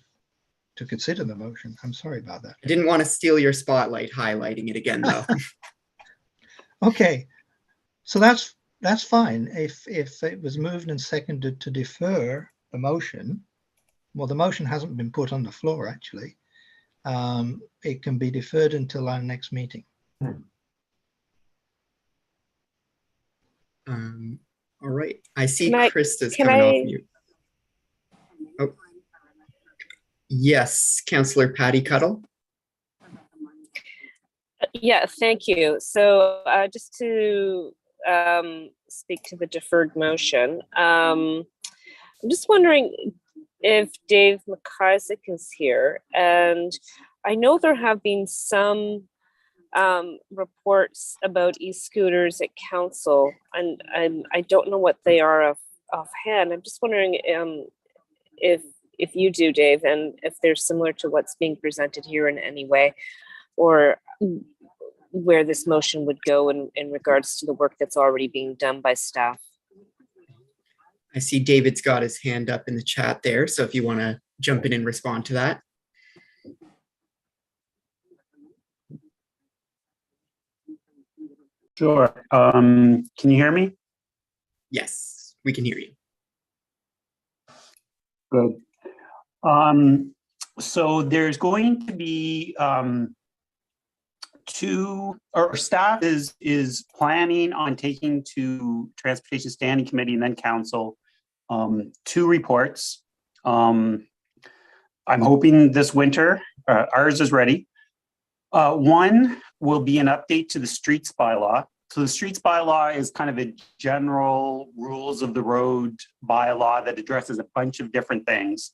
to consider the motion. I'm sorry about that. I didn't want to steal your spotlight highlighting it again, though. Okay, so that's fine. If it was moved and seconded to defer the motion, well, the motion hasn't been put on the floor, actually. It can be deferred until our next meeting. All right. I see Krista's coming off mute. Oh. Yes, Councillor Patty Cuddle. Yeah, thank you. So just to speak to the deferred motion, I'm just wondering if Dave McIsaac is here. And I know there have been some reports about e-scooters at council, and I don't know what they are offhand. I'm just wondering if you do, Dave, and if they're similar to what's being presented here in any way, or where this motion would go in regards to the work that's already being done by staff. I see David's got his hand up in the chat there, so if you want to jump in and respond to that. Sure. Can you hear me? Yes, we can hear you. Good. So there's going to be staff is planning on taking to Transportation Standing Committee and then Council 2 reports. I'm hoping this winter. Ours is ready. One will be an update to the streets bylaw. So the streets bylaw is kind of a general rules of the road bylaw that addresses a bunch of different things.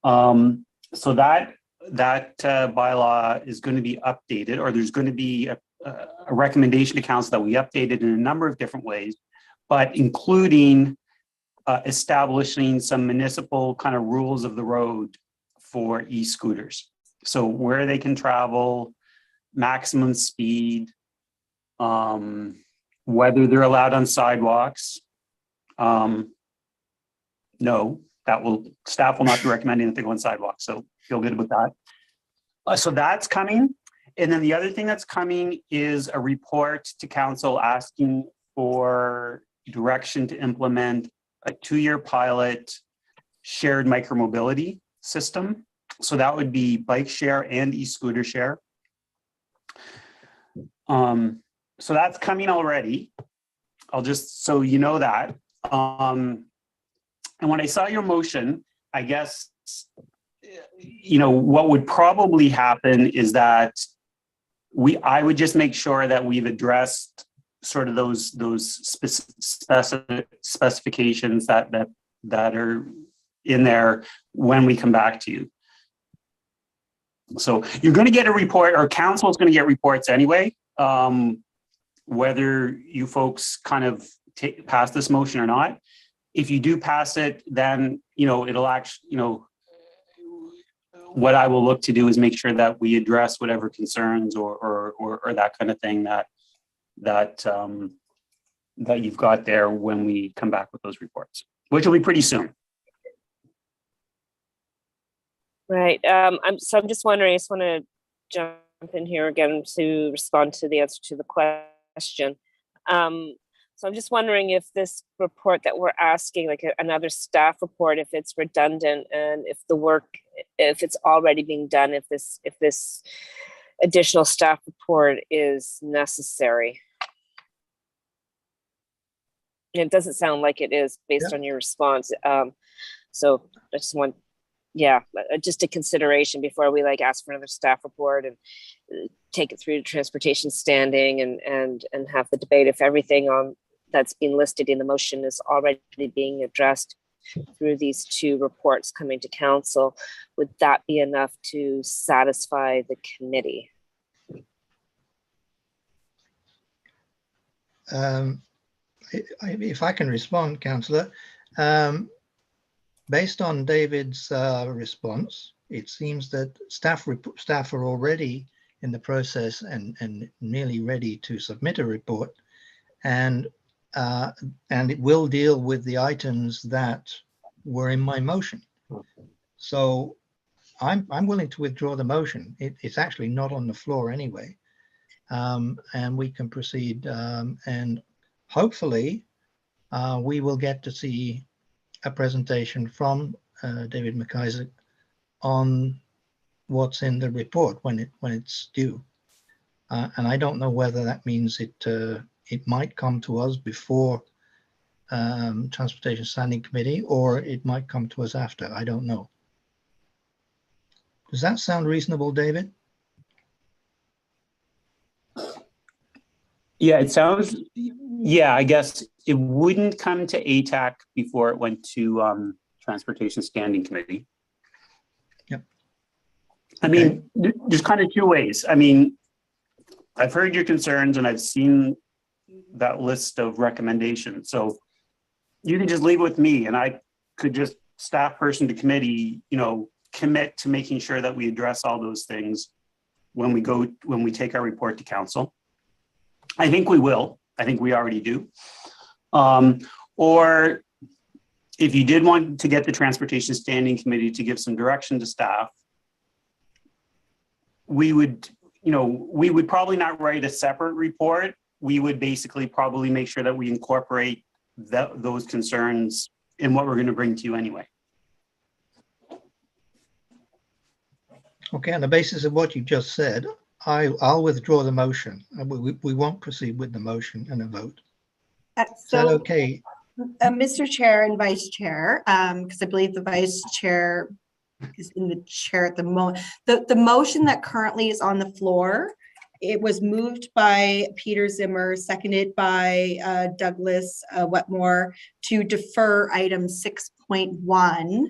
So that bylaw is going to be updated, or there's going to be a recommendation to council that we update it in a number of different ways, but including establishing some municipal kind of rules of the road for e-scooters. So where they can travel, maximum speed, whether they're allowed on sidewalks. No, staff will not be recommending that they go on sidewalks, so feel good about that. So that's coming. And then the other thing that's coming is a report to council asking for direction to implement a 2-year pilot shared micromobility system. So that would be bike share and e-scooter share. So that's coming already. I'll just, so you know that. And when I saw your motion, I guess, you know, what would probably happen is that I would just make sure that we've addressed sort of those specifications that are in there when we come back to you. So you're going to get a report, or council is going to get reports anyway, whether you folks kind of pass this motion or not. If you do pass it, then, you know, it'll actually, you know, what I will look to do is make sure that we address whatever concerns or that kind of thing that you've got there when we come back with those reports, which will be pretty soon. Right. I'm just wondering, I just want to jump in here again to respond to the answer to the question. So I'm just wondering if this report that we're asking, like another staff report, if it's redundant, and if the work, if it's already being done, if this additional staff report is necessary. It doesn't sound like it is based on your response. So I just want, just a consideration before we ask for another staff report and take it through to Transportation Standing and have the debate. If everything that's been listed in the motion is already being addressed through these 2 reports coming to council, would that be enough to satisfy the committee? If I can respond, Councillor, based on David's response, it seems that staff are already in the process and nearly ready to submit a report, and it will deal with the items that were in my motion. So I'm willing to withdraw the motion. It's actually not on the floor anyway, and we can proceed. And hopefully, we will get to see a presentation from David McIsaac on what's in the report when it's due. And I don't know whether that means it might come to us before Transportation Standing Committee, or it might come to us after. I don't know. Does that sound reasonable, David? Yeah, it sounds, I guess it wouldn't come to ATAC before it went to Transportation Standing Committee. Yep. I mean, there's kind of 2 ways. I mean, I've heard your concerns and I've seen that list of recommendations. So you can just leave it with me and I could just staff person to committee, commit to making sure that we address all those things when we take our report to council. I think we will. I think we already do. Or if you did want to get the Transportation Standing Committee to give some direction to staff, we would probably not write a separate report. We would basically probably make sure that we incorporate those concerns in what we're going to bring to you anyway. Okay, on the basis of what you just said, I'll withdraw the motion. We won't proceed with the motion and a vote. Is that okay? Mr. Chair and Vice Chair, because I believe the Vice Chair is in the chair at the moment. The motion that currently is on the floor, it was moved by Peter Zimmer, seconded by Douglas Wetmore to defer item 6.1,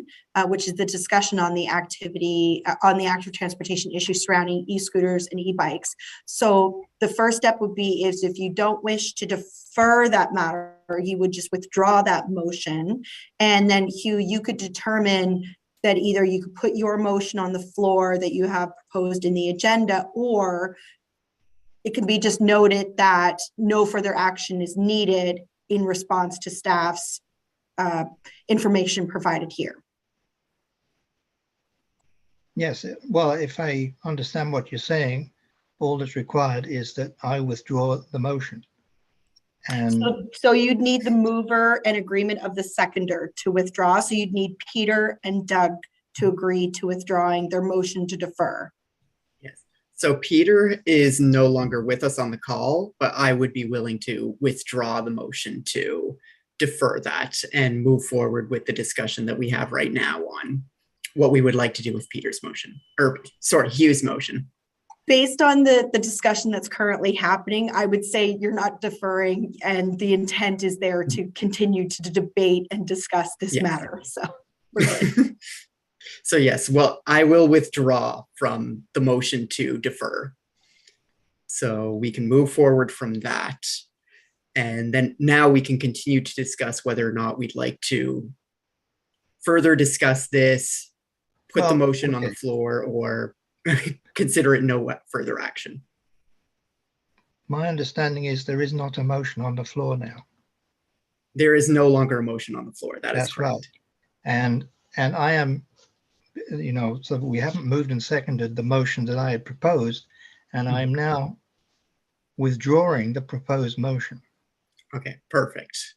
which is the discussion on the activity on the active transportation issue surrounding e-scooters and e-bikes. So the first step would be is if you don't wish to defer that matter, you would just withdraw that motion. And then Hugh, you could determine that either you could put your motion on the floor that you have proposed in the agenda, or it can be just noted that no further action is needed in response to staff's information provided here. Yes, well, if I understand what you're saying, all that's required is that I withdraw the motion. And so you'd need the mover and agreement of the seconder to withdraw. So you'd need Peter and Doug to agree to withdrawing their motion to defer. Yes. So Peter is no longer with us on the call, but I would be willing to withdraw the motion to defer that and move forward with the discussion that we have right now on what we would like to do with Peter's motion, or sorry, Hugh's motion. Based on the discussion that's currently happening, I would say you're not deferring, and the intent is there to continue to debate and discuss this matter. So we're good. So yes, well, I will withdraw from the motion to defer. So we can move forward from that. And then now we can continue to discuss whether or not we'd like to further discuss this, put the motion on the floor, or consider it no further action. My understanding is there is not a motion on the floor now. There is no longer a motion on the floor. That's correct. Right. And I am, so we haven't moved and seconded the motion that I had proposed, and I'm now withdrawing the proposed motion. Okay, perfect.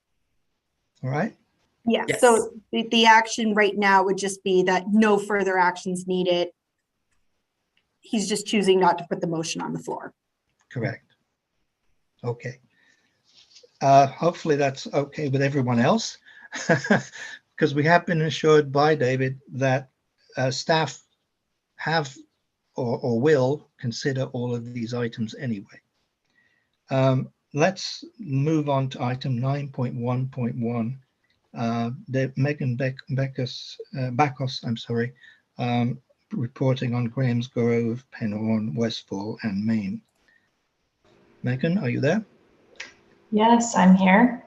All right. Yeah, yes. So the action right now would just be that no further actions needed. He's just choosing not to put the motion on the floor. Correct. Okay. Hopefully that's okay with everyone else, because we have been assured by David that staff have or will consider all of these items anyway. Let's move on to item 9.1.1. Megan Bacchus, reporting on Graham's Grove, Penhorn, Westfall, and Maine. Megan, are you there? Yes, I'm here.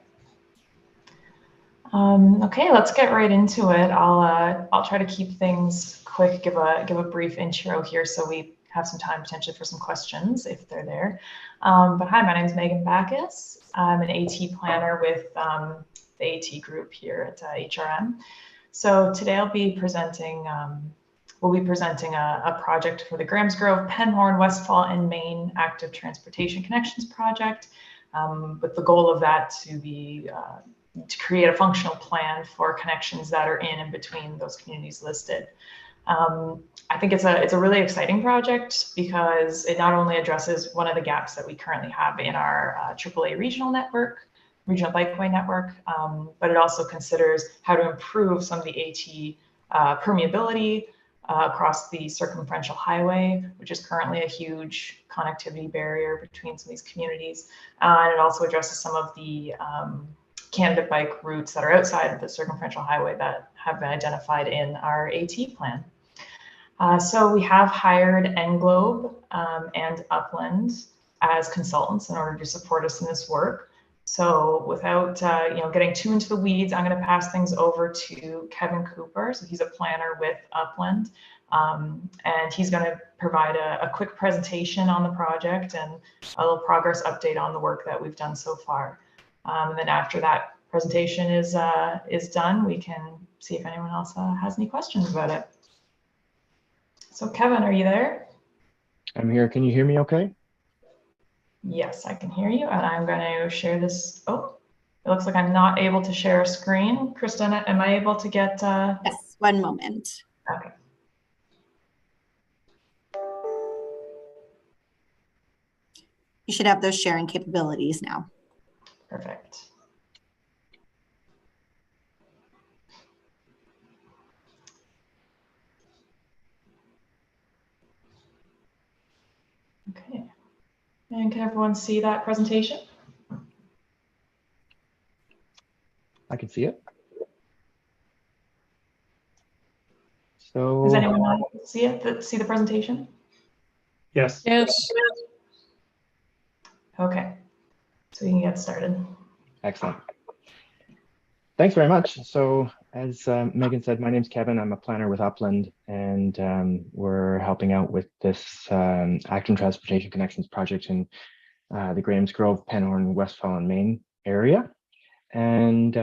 Okay, let's get right into it. I'll try to keep things quick, give a brief intro here so we have some time potentially for some questions if they're there. But hi, my name is Megan Bacchus. I'm an AT planner with the AT group here at HRM. So today I'll be presenting, we'll be presenting a project for the Graham's Grove, Penhorn, Westfall, and Maine Active Transportation Connections Project, with the goal of that to be to create a functional plan for connections that are in and between those communities listed. I think it's a really exciting project because it not only addresses one of the gaps that we currently have in our AAA regional bikeway network, but it also considers how to improve some of the AT permeability across the circumferential highway, which is currently a huge connectivity barrier between some of these communities. And it also addresses some of the candidate bike routes that are outside of the circumferential highway that have been identified in our AT plan. So we have hired Englobe and Upland as consultants in order to support us in this work. So without getting too into the weeds, I'm going to pass things over to Kevin Cooper. So he's a planner with Upland, and he's going to provide a quick presentation on the project and a little progress update on the work that we've done so far. And then after that presentation is done, we can see if anyone else has any questions about it. So Kevin, are you there? I'm here. Can you hear me okay? Yes, I can hear you, and I'm going to share this. Oh, it looks like I'm not able to share a screen. Kristen, am I able to get? Yes, one moment. Okay. You should have those sharing capabilities now. Perfect. Okay. And can everyone see that presentation? I can see it. So Does anyone else see it? See the presentation? Yes. Yes. Okay. So we can get started. Excellent. Thanks very much. So as Megan said, my name's Kevin. I'm a planner with Upland, and we're helping out with this Acton Transportation Connections project in the Graham's Grove, Penhorn, Westfalen, Maine area. And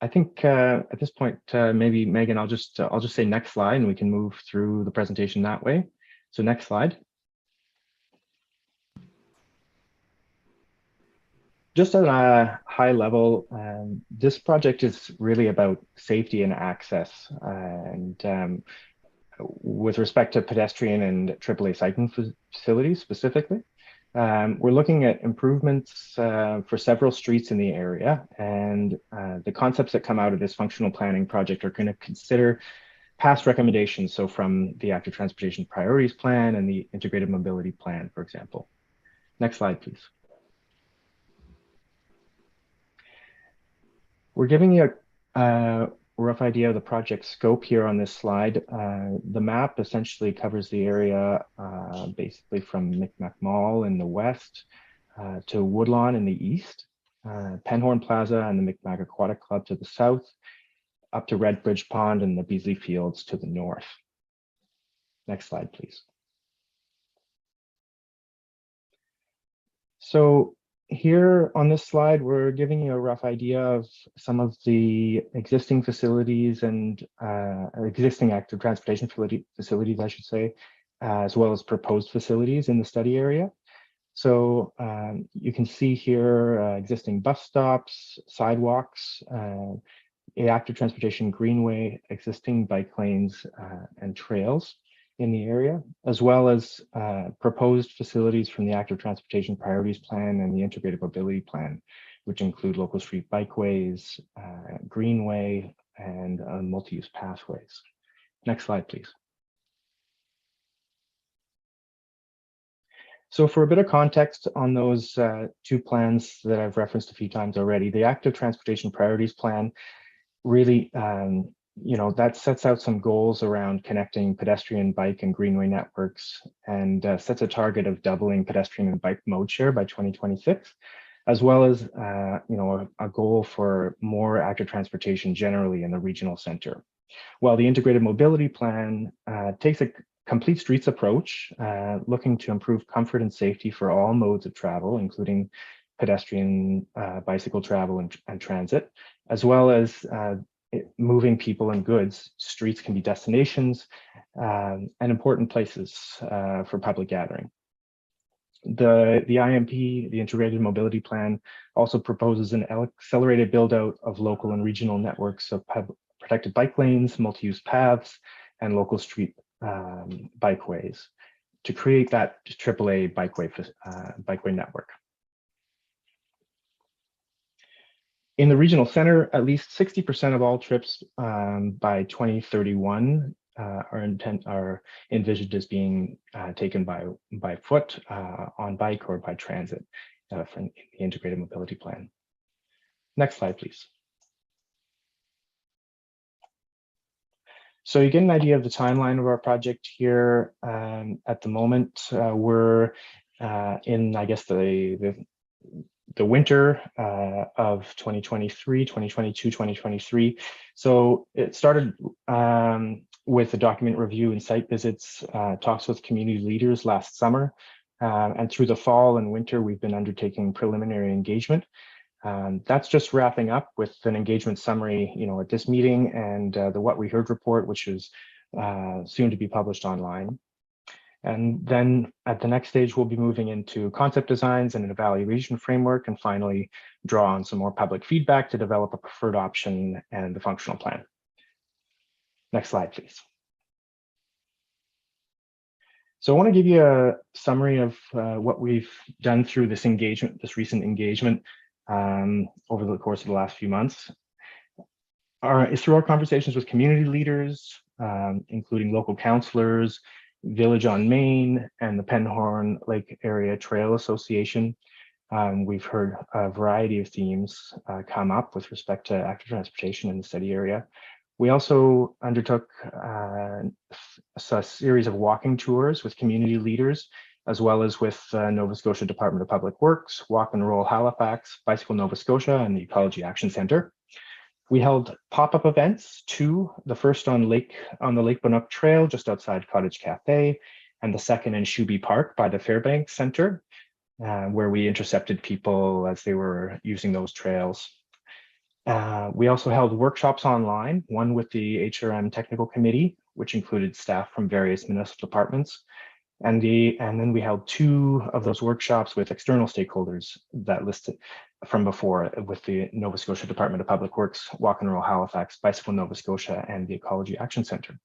I think at this point, maybe Megan, I'll just say next slide, and we can move through the presentation that way. So next slide. Just at a high level, this project is really about safety and access, and with respect to pedestrian and AAA cycling facilities specifically. We're looking at improvements for several streets in the area, and the concepts that come out of this functional planning project are going to consider past recommendations, so from the Active Transportation Priorities Plan and the Integrated Mobility Plan, for example. Next slide, please. We're giving you a rough idea of the project scope here on this slide. The map essentially covers the area basically from Micmac Mall in the west to Woodlawn in the east, Penhorn Plaza and the Micmac Aquatic Club to the south, up to Red Bridge Pond and the Beasley Fields to the north. Next slide, please. So here on this slide, we're giving you a rough idea of some of the existing facilities and existing active transportation facilities, I should say, as well as proposed facilities in the study area. So you can see here existing bus stops, sidewalks, active transportation greenway, existing bike lanes and trails in the area, as well as proposed facilities from the Active Transportation Priorities Plan and the Integrated Mobility Plan, which include local street bikeways, greenway, and multi-use pathways. Next slide, please. So for a bit of context on those two plans that I've referenced a few times already, the Active Transportation Priorities Plan really that sets out some goals around connecting pedestrian, bike, and greenway networks, and sets a target of doubling pedestrian and bike mode share by 2026, as well as a goal for more active transportation generally in the regional center. While the Integrated Mobility Plan takes a complete streets approach, looking to improve comfort and safety for all modes of travel, including pedestrian, bicycle travel, and transit, as well as moving people and goods. Streets can be destinations and important places for public gathering. The IMP, the Integrated Mobility Plan, also proposes an accelerated build out of local and regional networks of protected bike lanes, multi-use paths, and local street bikeways to create that AAA bikeway network. In the regional center, at least 60% of all trips by 2031 are envisioned as being taken by foot, on bike, or by transit from the Integrated Mobility Plan. Next slide, please. So you get an idea of the timeline of our project here. At the moment, we're in, I guess, the winter of 2023, 2022, 2023. So it started with a document review and site visits, talks with community leaders last summer. And through the fall and winter, we've been undertaking preliminary engagement. That's just wrapping up with an engagement summary, at this meeting, and the What We Heard report, which is soon to be published online. And then at the next stage, we'll be moving into concept designs and an evaluation framework, and finally draw on some more public feedback to develop a preferred option and the functional plan. Next slide, please. So I want to give you a summary of what we've done through this engagement, this recent engagement over the course of the last few months. Through our conversations with community leaders, including local councillors, Village on Main, and the Penhorn Lake Area Trail Association. We've heard a variety of themes come up with respect to active transportation in the city area. We also undertook a series of walking tours with community leaders, as well as with Nova Scotia Department of Public Works, Walk and Roll Halifax, Bicycle Nova Scotia, and the Ecology Action Centre. We held pop-up events, two, the first on the Lake Banook Trail just outside Cottage Cafe, and the second in Shuby Park by the Fairbanks Centre, where we intercepted people as they were using those trails. We also held workshops online, one with the HRM Technical Committee, which included staff from various municipal departments. And then we held two of those workshops with external stakeholders that listed from before, with the Nova Scotia Department of Public Works, Walk and Roll Halifax, Bicycle Nova Scotia, and the Ecology Action Centre.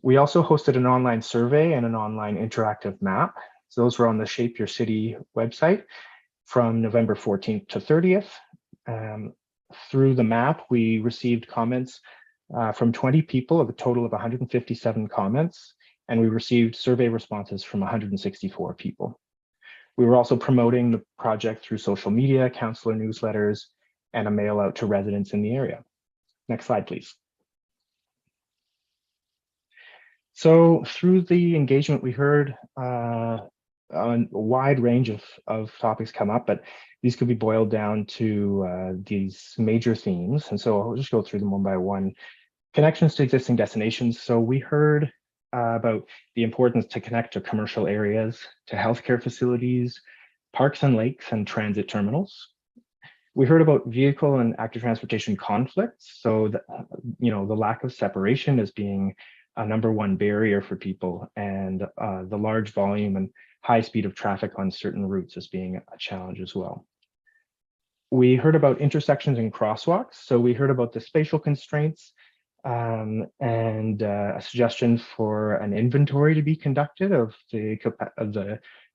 We also hosted an online survey and an online interactive map. So those were on the Shape Your City website from November 14th to 30th. Through the map, we received comments from 20 people, of a total of 157 comments, and we received survey responses from 164 people. We were also promoting the project through social media, councillor newsletters, and a mail out to residents in the area. Next slide, please. So through the engagement, we heard a wide range of topics come up, but these could be boiled down to these major themes. And so I'll just go through them one by one. Connections to existing destinations. So we heard about the importance to connect to commercial areas, to healthcare facilities, parks and lakes, and transit terminals. We heard about vehicle and active transportation conflicts. So the lack of separation as being a #1 barrier for people, and the large volume and high speed of traffic on certain routes as being a challenge as well. We heard about intersections and crosswalks. So we heard about the spatial constraints, and a suggestion for an inventory to be conducted of the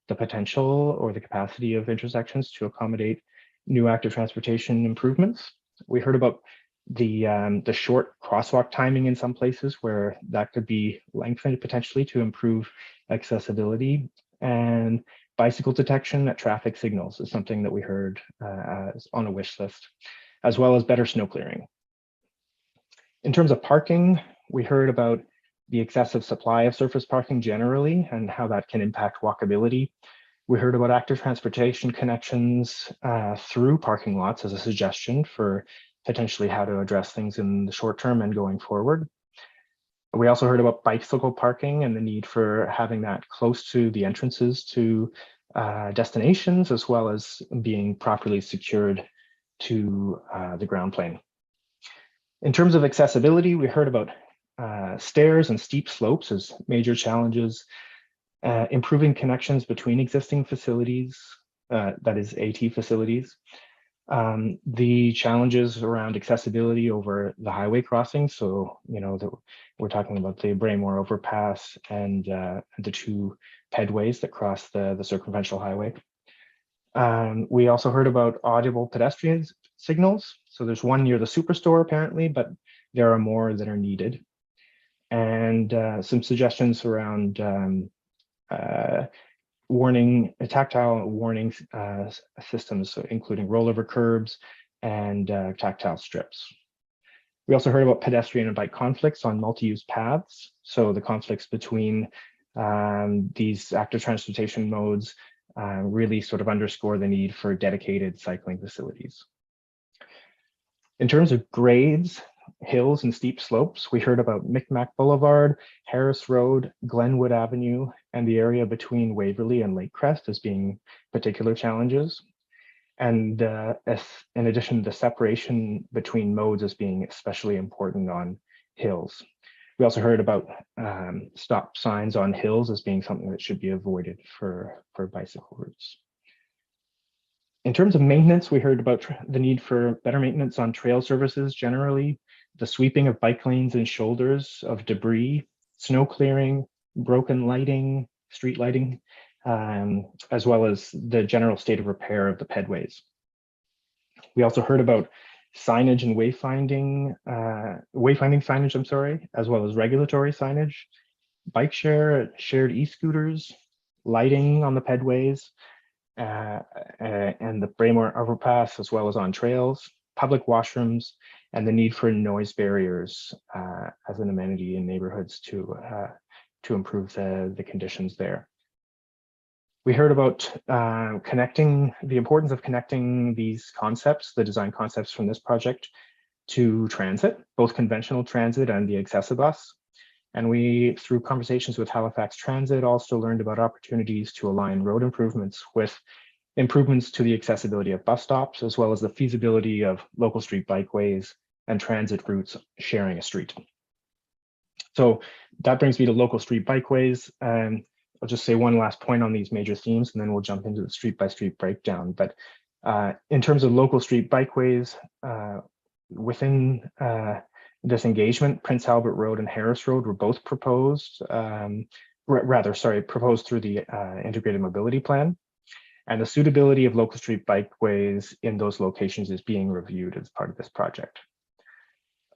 potential or the capacity of intersections to accommodate new active transportation improvements. We heard about the short crosswalk timing in some places where that could be lengthened potentially to improve accessibility, and bicycle detection at traffic signals is something that we heard on a wish list, as well as better snow clearing. In terms of parking, we heard about the excessive supply of surface parking generally and how that can impact walkability. We heard about active transportation connections through parking lots as a suggestion for potentially how to address things in the short term and going forward. We also heard about bicycle parking and the need for having that close to the entrances to destinations, as well as being properly secured to the ground plane. In terms of accessibility, we heard about stairs and steep slopes as major challenges, improving connections between existing facilities, that is AT facilities, the challenges around accessibility over the highway crossings. So, we're talking about the Braymore overpass and the two pedways that cross the circumferential highway. We also heard about audible pedestrian signals. So there's one near the Superstore apparently, but there are more that are needed. And some suggestions around tactile warning systems, including rollover curbs and tactile strips. We also heard about pedestrian and bike conflicts on multi-use paths. So the conflicts between These active transportation modes really sort of underscore the need for dedicated cycling facilities. In terms of grades, hills and steep slopes, we heard about Micmac Boulevard, Harris Road, Glenwood Avenue, and the area between Waverly and Lake Crest as being particular challenges. And in addition, the separation between modes as being especially important on hills. We also heard about stop signs on hills as being something that should be avoided for bicycle routes. In terms of maintenance, we heard about the need for better maintenance on trail services generally, the sweeping of bike lanes and shoulders of debris, snow clearing, broken lighting, street lighting, as well as the general state of repair of the pedways. We also heard about signage and wayfinding signage, I'm sorry, as well as regulatory signage, bike share, shared e-scooters, lighting on the pedways, and the Braemar overpass, as well as on trails, public washrooms, and the need for noise barriers as an amenity in neighborhoods to improve the conditions there. We heard about the importance of connecting these concepts, the design concepts from this project, to transit, both conventional transit and the Accessibus. And we, through conversations with Halifax Transit, also learned about opportunities to align road improvements with improvements to the accessibility of bus stops, as well as the feasibility of local street bikeways and transit routes sharing a street. So that brings me to local street bikeways. I'll just say one last point on these major themes, and then we'll jump into the street-by-street breakdown. But in terms of local street bikeways, within this engagement, Prince Albert Road and Harris Road were both proposed, proposed through the Integrated Mobility Plan. And the suitability of local street bikeways in those locations is being reviewed as part of this project.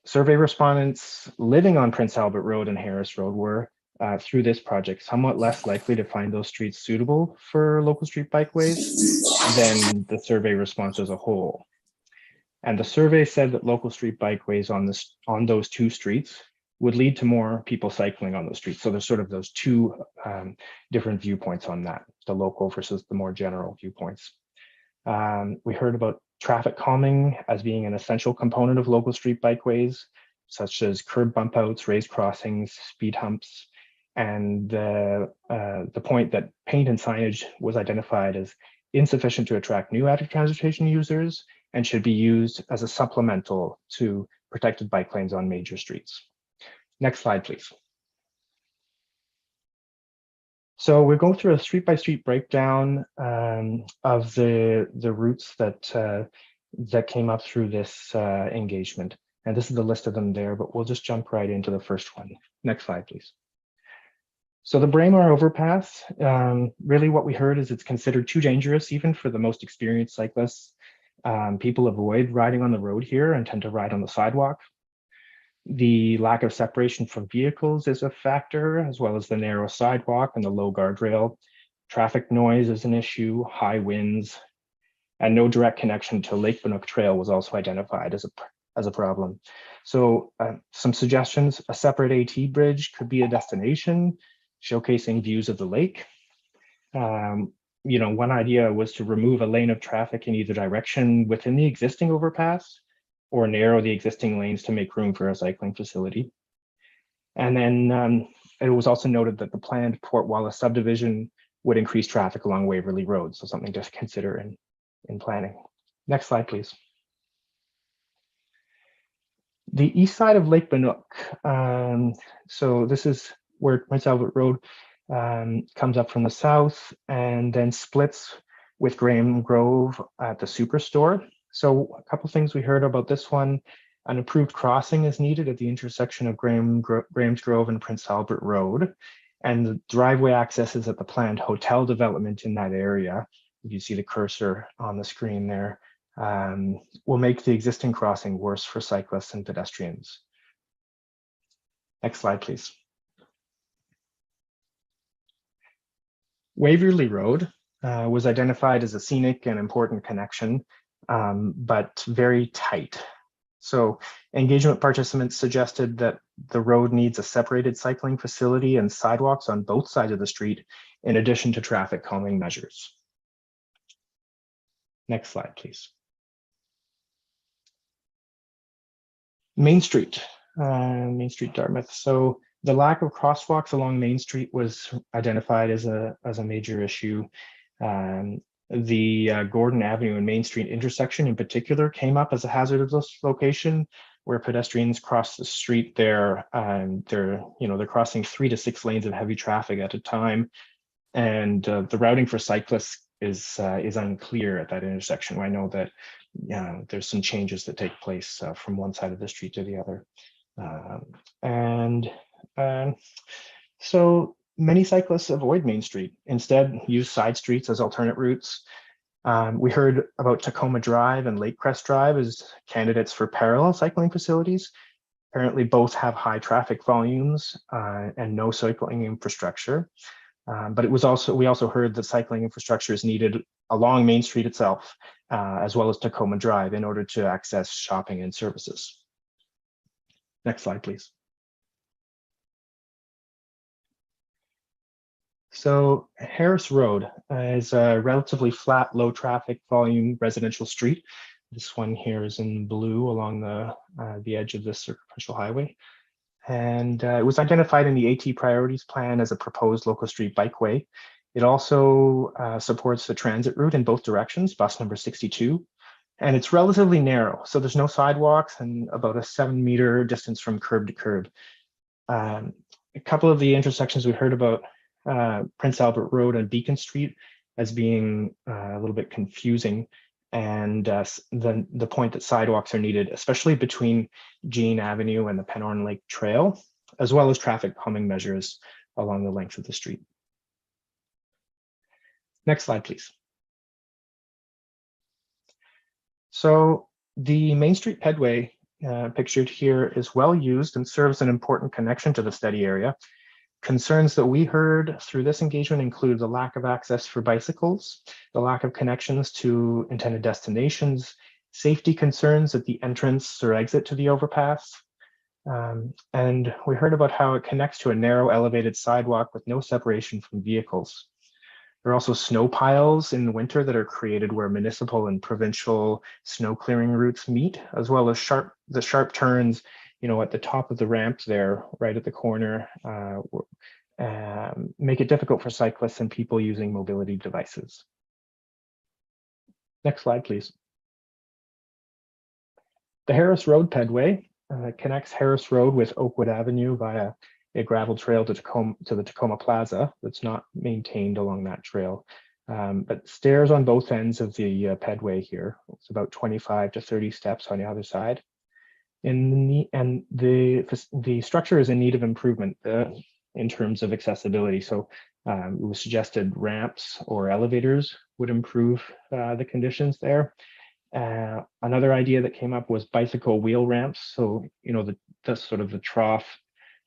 Survey respondents living on Prince Albert Road and Harris Road were, through this project, somewhat less likely to find those streets suitable for local street bikeways than the survey response as a whole. And the survey said that local street bikeways on those two streets would lead to more people cycling on those streets. So there's sort of those two different viewpoints on that, the local versus the more general viewpoints. We heard about traffic calming as being an essential component of local street bikeways, such as curb bump outs, raised crossings, speed humps, and the point that paint and signage was identified as insufficient to attract new active transportation users and should be used as a supplemental to protected bike lanes on major streets. Next slide, please. So we're going through a street-by-street breakdown of the routes that came up through this engagement. And this is the list of them there, but we'll just jump right into the first one. Next slide, please. So the Braemar overpass, really what we heard is it's considered too dangerous even for the most experienced cyclists. People avoid riding on the road here and tend to ride on the sidewalk. The lack of separation from vehicles is a factor, as well as the narrow sidewalk and the low guardrail. Traffic noise is an issue, high winds, and no direct connection to Lake Banook Trail was also identified as a problem. So some suggestions: a separate AT bridge could be a destination, showcasing views of the lake. One idea was to remove a lane of traffic in either direction within the existing overpass, or narrow the existing lanes to make room for a cycling facility. And then it was also noted that the planned Port Wallace subdivision would increase traffic along Waverly Road, so something to consider in planning. Next slide, please. The east side of Lake Banook. So this is where Prince Albert Road comes up from the south and then splits with Graham Grove at the Superstore. So a couple things we heard about this one: an improved crossing is needed at the intersection of Graham's Grove and Prince Albert Road, and the driveway access is at the planned hotel development in that area. If you see the cursor on the screen there, will make the existing crossing worse for cyclists and pedestrians. Next slide, please. Waverly Road was identified as a scenic and important connection, but very tight. So engagement participants suggested that the road needs a separated cycling facility and sidewalks on both sides of the street, in addition to traffic calming measures. Next slide, please. Main Street, Dartmouth. So the lack of crosswalks along Main Street was identified as a major issue. The Gordon Avenue and Main Street intersection in particular came up as a hazardous location where pedestrians cross the street there. They're crossing 3 to 6 lanes of heavy traffic at a time. And the routing for cyclists is unclear at that intersection. I know that there's some changes that take place from one side of the street to the other. So many cyclists avoid Main Street, instead use side streets as alternate routes. We heard about Tacoma Drive and Lake Crest Drive as candidates for parallel cycling facilities. Apparently both have high traffic volumes and no cycling infrastructure. But we also heard that cycling infrastructure is needed along Main Street itself, as well as Tacoma Drive, in order to access shopping and services. Next slide, please. So Harris Road is a relatively flat, low traffic volume residential street. This one here is in blue along the edge of the Circumferential Highway. And it was identified in the AT Priorities Plan as a proposed local street bikeway. It also supports the transit route in both directions, bus number 62. And it's relatively narrow, so there's no sidewalks and about a 7-meter distance from curb to curb. A couple of the intersections we heard about Prince Albert Road and Beacon Street as being a little bit confusing, and the point that sidewalks are needed, especially between Jean Avenue and the Penhorn Lake Trail, as well as traffic calming measures along the length of the street. Next slide, please. So the Main Street pedway pictured here is well used and serves an important connection to the study area. Concerns that we heard through this engagement include the lack of access for bicycles, the lack of connections to intended destinations, safety concerns at the entrance or exit to the overpass. And we heard about how it connects to a narrow elevated sidewalk with no separation from vehicles. There are also snow piles in the winter that are created where municipal and provincial snow clearing routes meet, as well as the sharp turns, at the top of the ramp there, right at the corner, make it difficult for cyclists and people using mobility devices. Next slide, please. The Harris Road pedway connects Harris Road with Oakwood Avenue via a gravel trail to the Tacoma Plaza that's not maintained along that trail. But stairs on both ends of the pedway here. It's about 25 to 30 steps on the other side. And the structure is in need of improvement in terms of accessibility. So it was suggested ramps or elevators would improve the conditions there. Another idea that came up was bicycle wheel ramps. So, the sort of the trough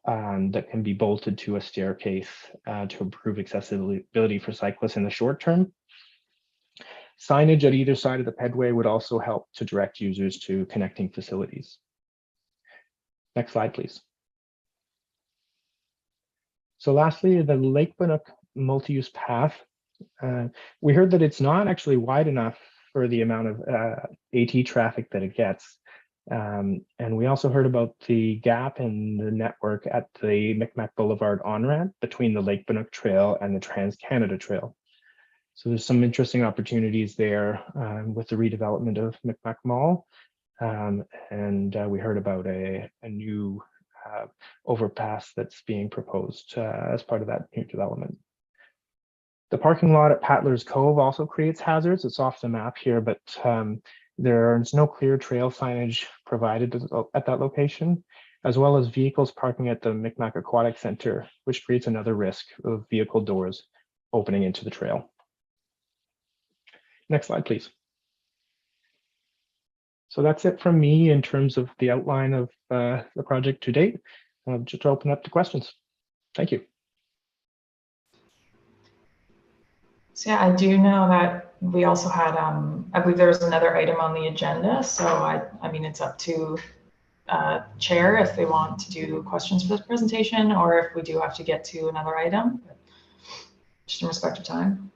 that can be bolted to a staircase to improve accessibility for cyclists in the short term. Signage at either side of the pedway would also help to direct users to connecting facilities. Next slide, please. So lastly, the Lake Bannock multi-use path. We heard that it's not actually wide enough for the amount of AT traffic that it gets. And we also heard about the gap in the network at the Micmac Boulevard on-ramp between the Lake Bannock Trail and the Trans-Canada Trail. So there's some interesting opportunities there with the redevelopment of Micmac Mall. And we heard about a new overpass that's being proposed as part of that new development. The parking lot at Paddler's Cove also creates hazards. It's off the map here, but there's no clear trail signage provided at that location, as well as vehicles parking at the Micmac Aquatic Center, which creates another risk of vehicle doors opening into the trail. Next slide, please. So that's it from me in terms of the outline of the project to date. Just to open up to questions. Thank you. So yeah, I do know that we also had, I believe there was another item on the agenda. So I mean, it's up to chair if they want to do questions for this presentation, or if we do have to get to another item, just in respect of time.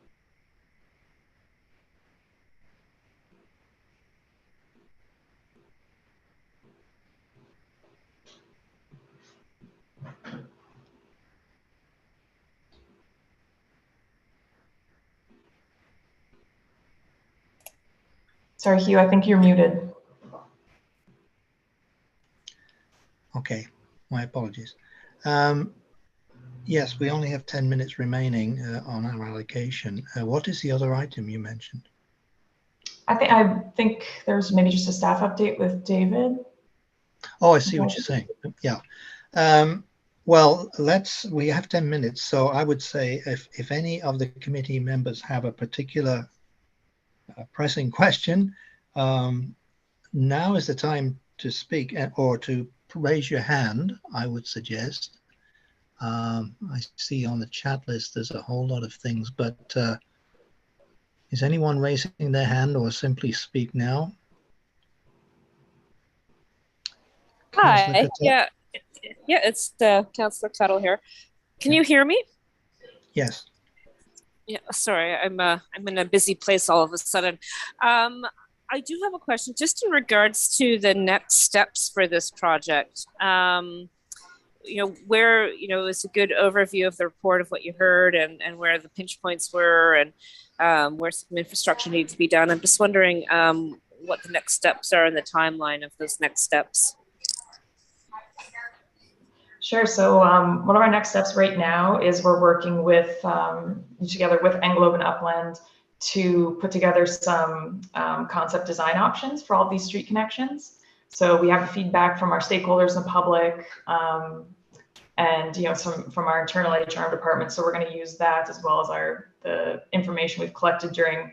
Sorry, Hugh, I think you're muted. Okay, my apologies. Yes, we only have 10 minutes remaining on our allocation. What is the other item you mentioned? I think there's maybe just a staff update with David. Oh, I see what you're saying. Yeah. Well, we have 10 minutes. So I would say if any of the committee members have a particular pressing question, now is the time to speak or to raise your hand, I would suggest. I see on the chat list there's a whole lot of things, but is anyone raising their hand or simply speak now? Hi. Yeah, it's Councillor Tuttle here. Can you hear me? Yes. Yeah, sorry, I'm in a busy place all of a sudden. I do have a question just in regards to the next steps for this project. Where, it's a good overview of the report of what you heard and where the pinch points were and where some infrastructure needs to be done. I'm just wondering what the next steps are in the timeline of those next steps. Sure. So one of our next steps right now is we're working with together with Englobe and Upland to put together some concept design options for all these street connections. So we have feedback from our stakeholders and the public, and some from our internal HR department. So we're going to use that as well as the information we've collected during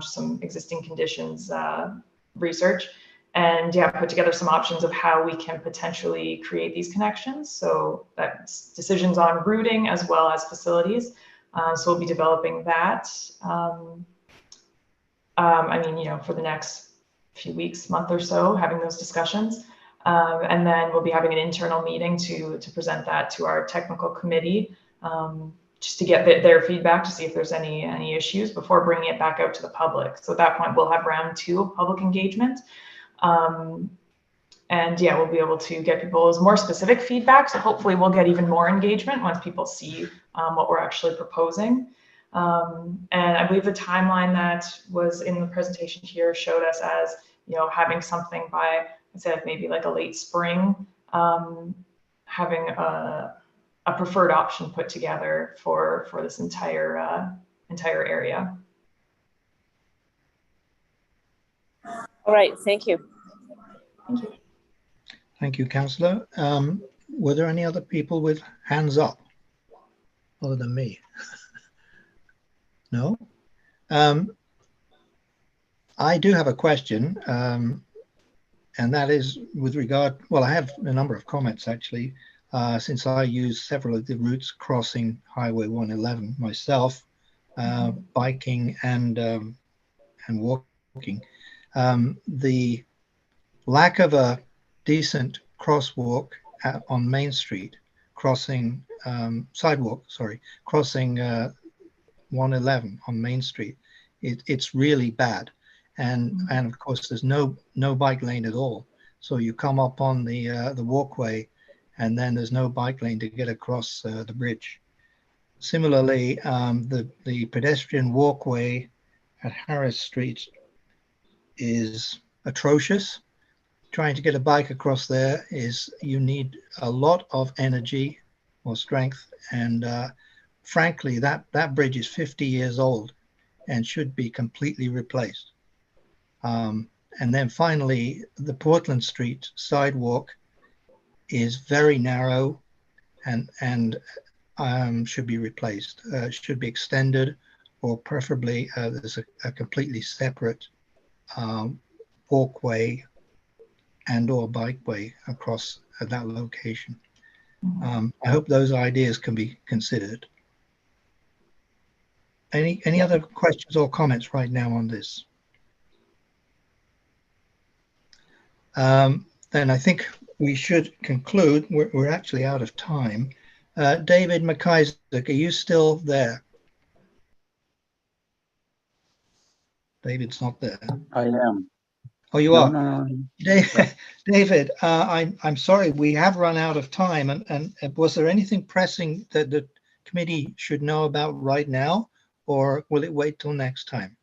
some existing conditions research, and put together some options of how we can potentially create these connections. So that's decisions on routing as well as facilities. So we'll be developing that. For the next few weeks, month or so, having those discussions. And then we'll be having an internal meeting to present that to our technical committee, just to get their feedback to see if there's any issues before bringing it back out to the public. So at that point, we'll have round 2 of public engagement. We'll be able to get people's more specific feedback. So hopefully we'll get even more engagement once people see what we're actually proposing. And I believe the timeline that was in the presentation here showed us as, having something by, I'd say maybe like a late spring, having a preferred option put together for this entire area. All right, thank you. Thank you. Thank you, Councillor. Were there any other people with hands up other than me? No? I do have a question, and that is with regard, well, I have a number of comments actually, since I use several of the routes crossing Highway 111 myself, biking and walking. The lack of a decent crosswalk on Main Street, crossing 111 on Main Street, it's really bad. And of course, there's no bike lane at all. So you come up on the walkway, and then there's no bike lane to get across the bridge. Similarly, the pedestrian walkway at Harris Street is atrocious. Trying to get a bike across there you need a lot of energy or strength, and frankly, that bridge is 50 years old and should be completely replaced. And then finally, the Portland Street sidewalk is very narrow and should be replaced. Should be extended, or preferably there's a completely separate walkway and or bikeway across that location. I hope those ideas can be considered. Any other questions or comments right now on this? Then I think we should conclude. We're actually out of time. David McIsaac, are you still there? David's not there. I am. Oh, you No, are. no, no. David, I'm sorry, we have run out of time. And was there anything pressing that the committee should know about right now, or will it wait till next time?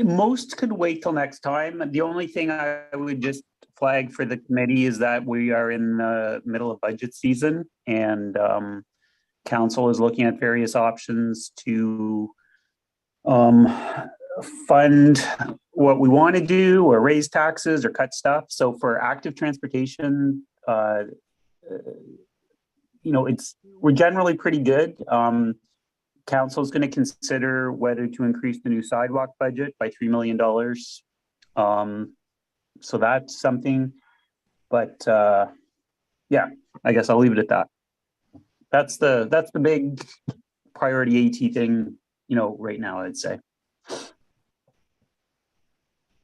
Most could wait till next time. The only thing I would just flag for the committee is that we are in the middle of budget season, and council is looking at various options to fund what we want to do, or raise taxes, or cut stuff. So for active transportation, we're generally pretty good. Council is going to consider whether to increase the new sidewalk budget by $3 million. So that's something, but yeah, I guess I'll leave it at that. That's the big priority AT thing, right now, I'd say.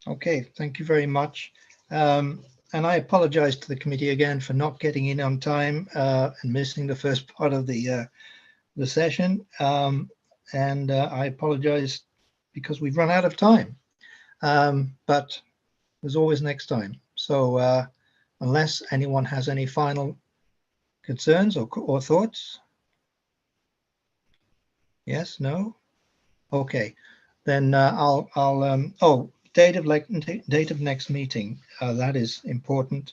Okay, thank you very much. And I apologize to the committee again for not getting in on time and missing the first part of the session. And I apologize because we've run out of time. But there's always next time. So unless anyone has any final concerns or thoughts? Yes, no? Okay, then date of next meeting, that is important.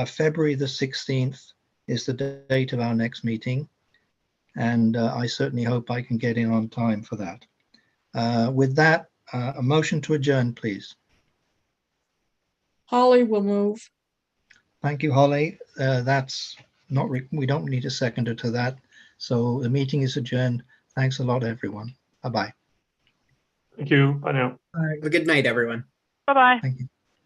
February the 16th is the date of our next meeting. And I certainly hope I can get in on time for that. With that, a motion to adjourn, please. Holly will move. Thank you, Holly. That's not, we don't need a seconder to that. So the meeting is adjourned. Thanks a lot, everyone. Bye-bye. Thank you. Bye now. Have a good night, everyone. Bye-bye. Thank you.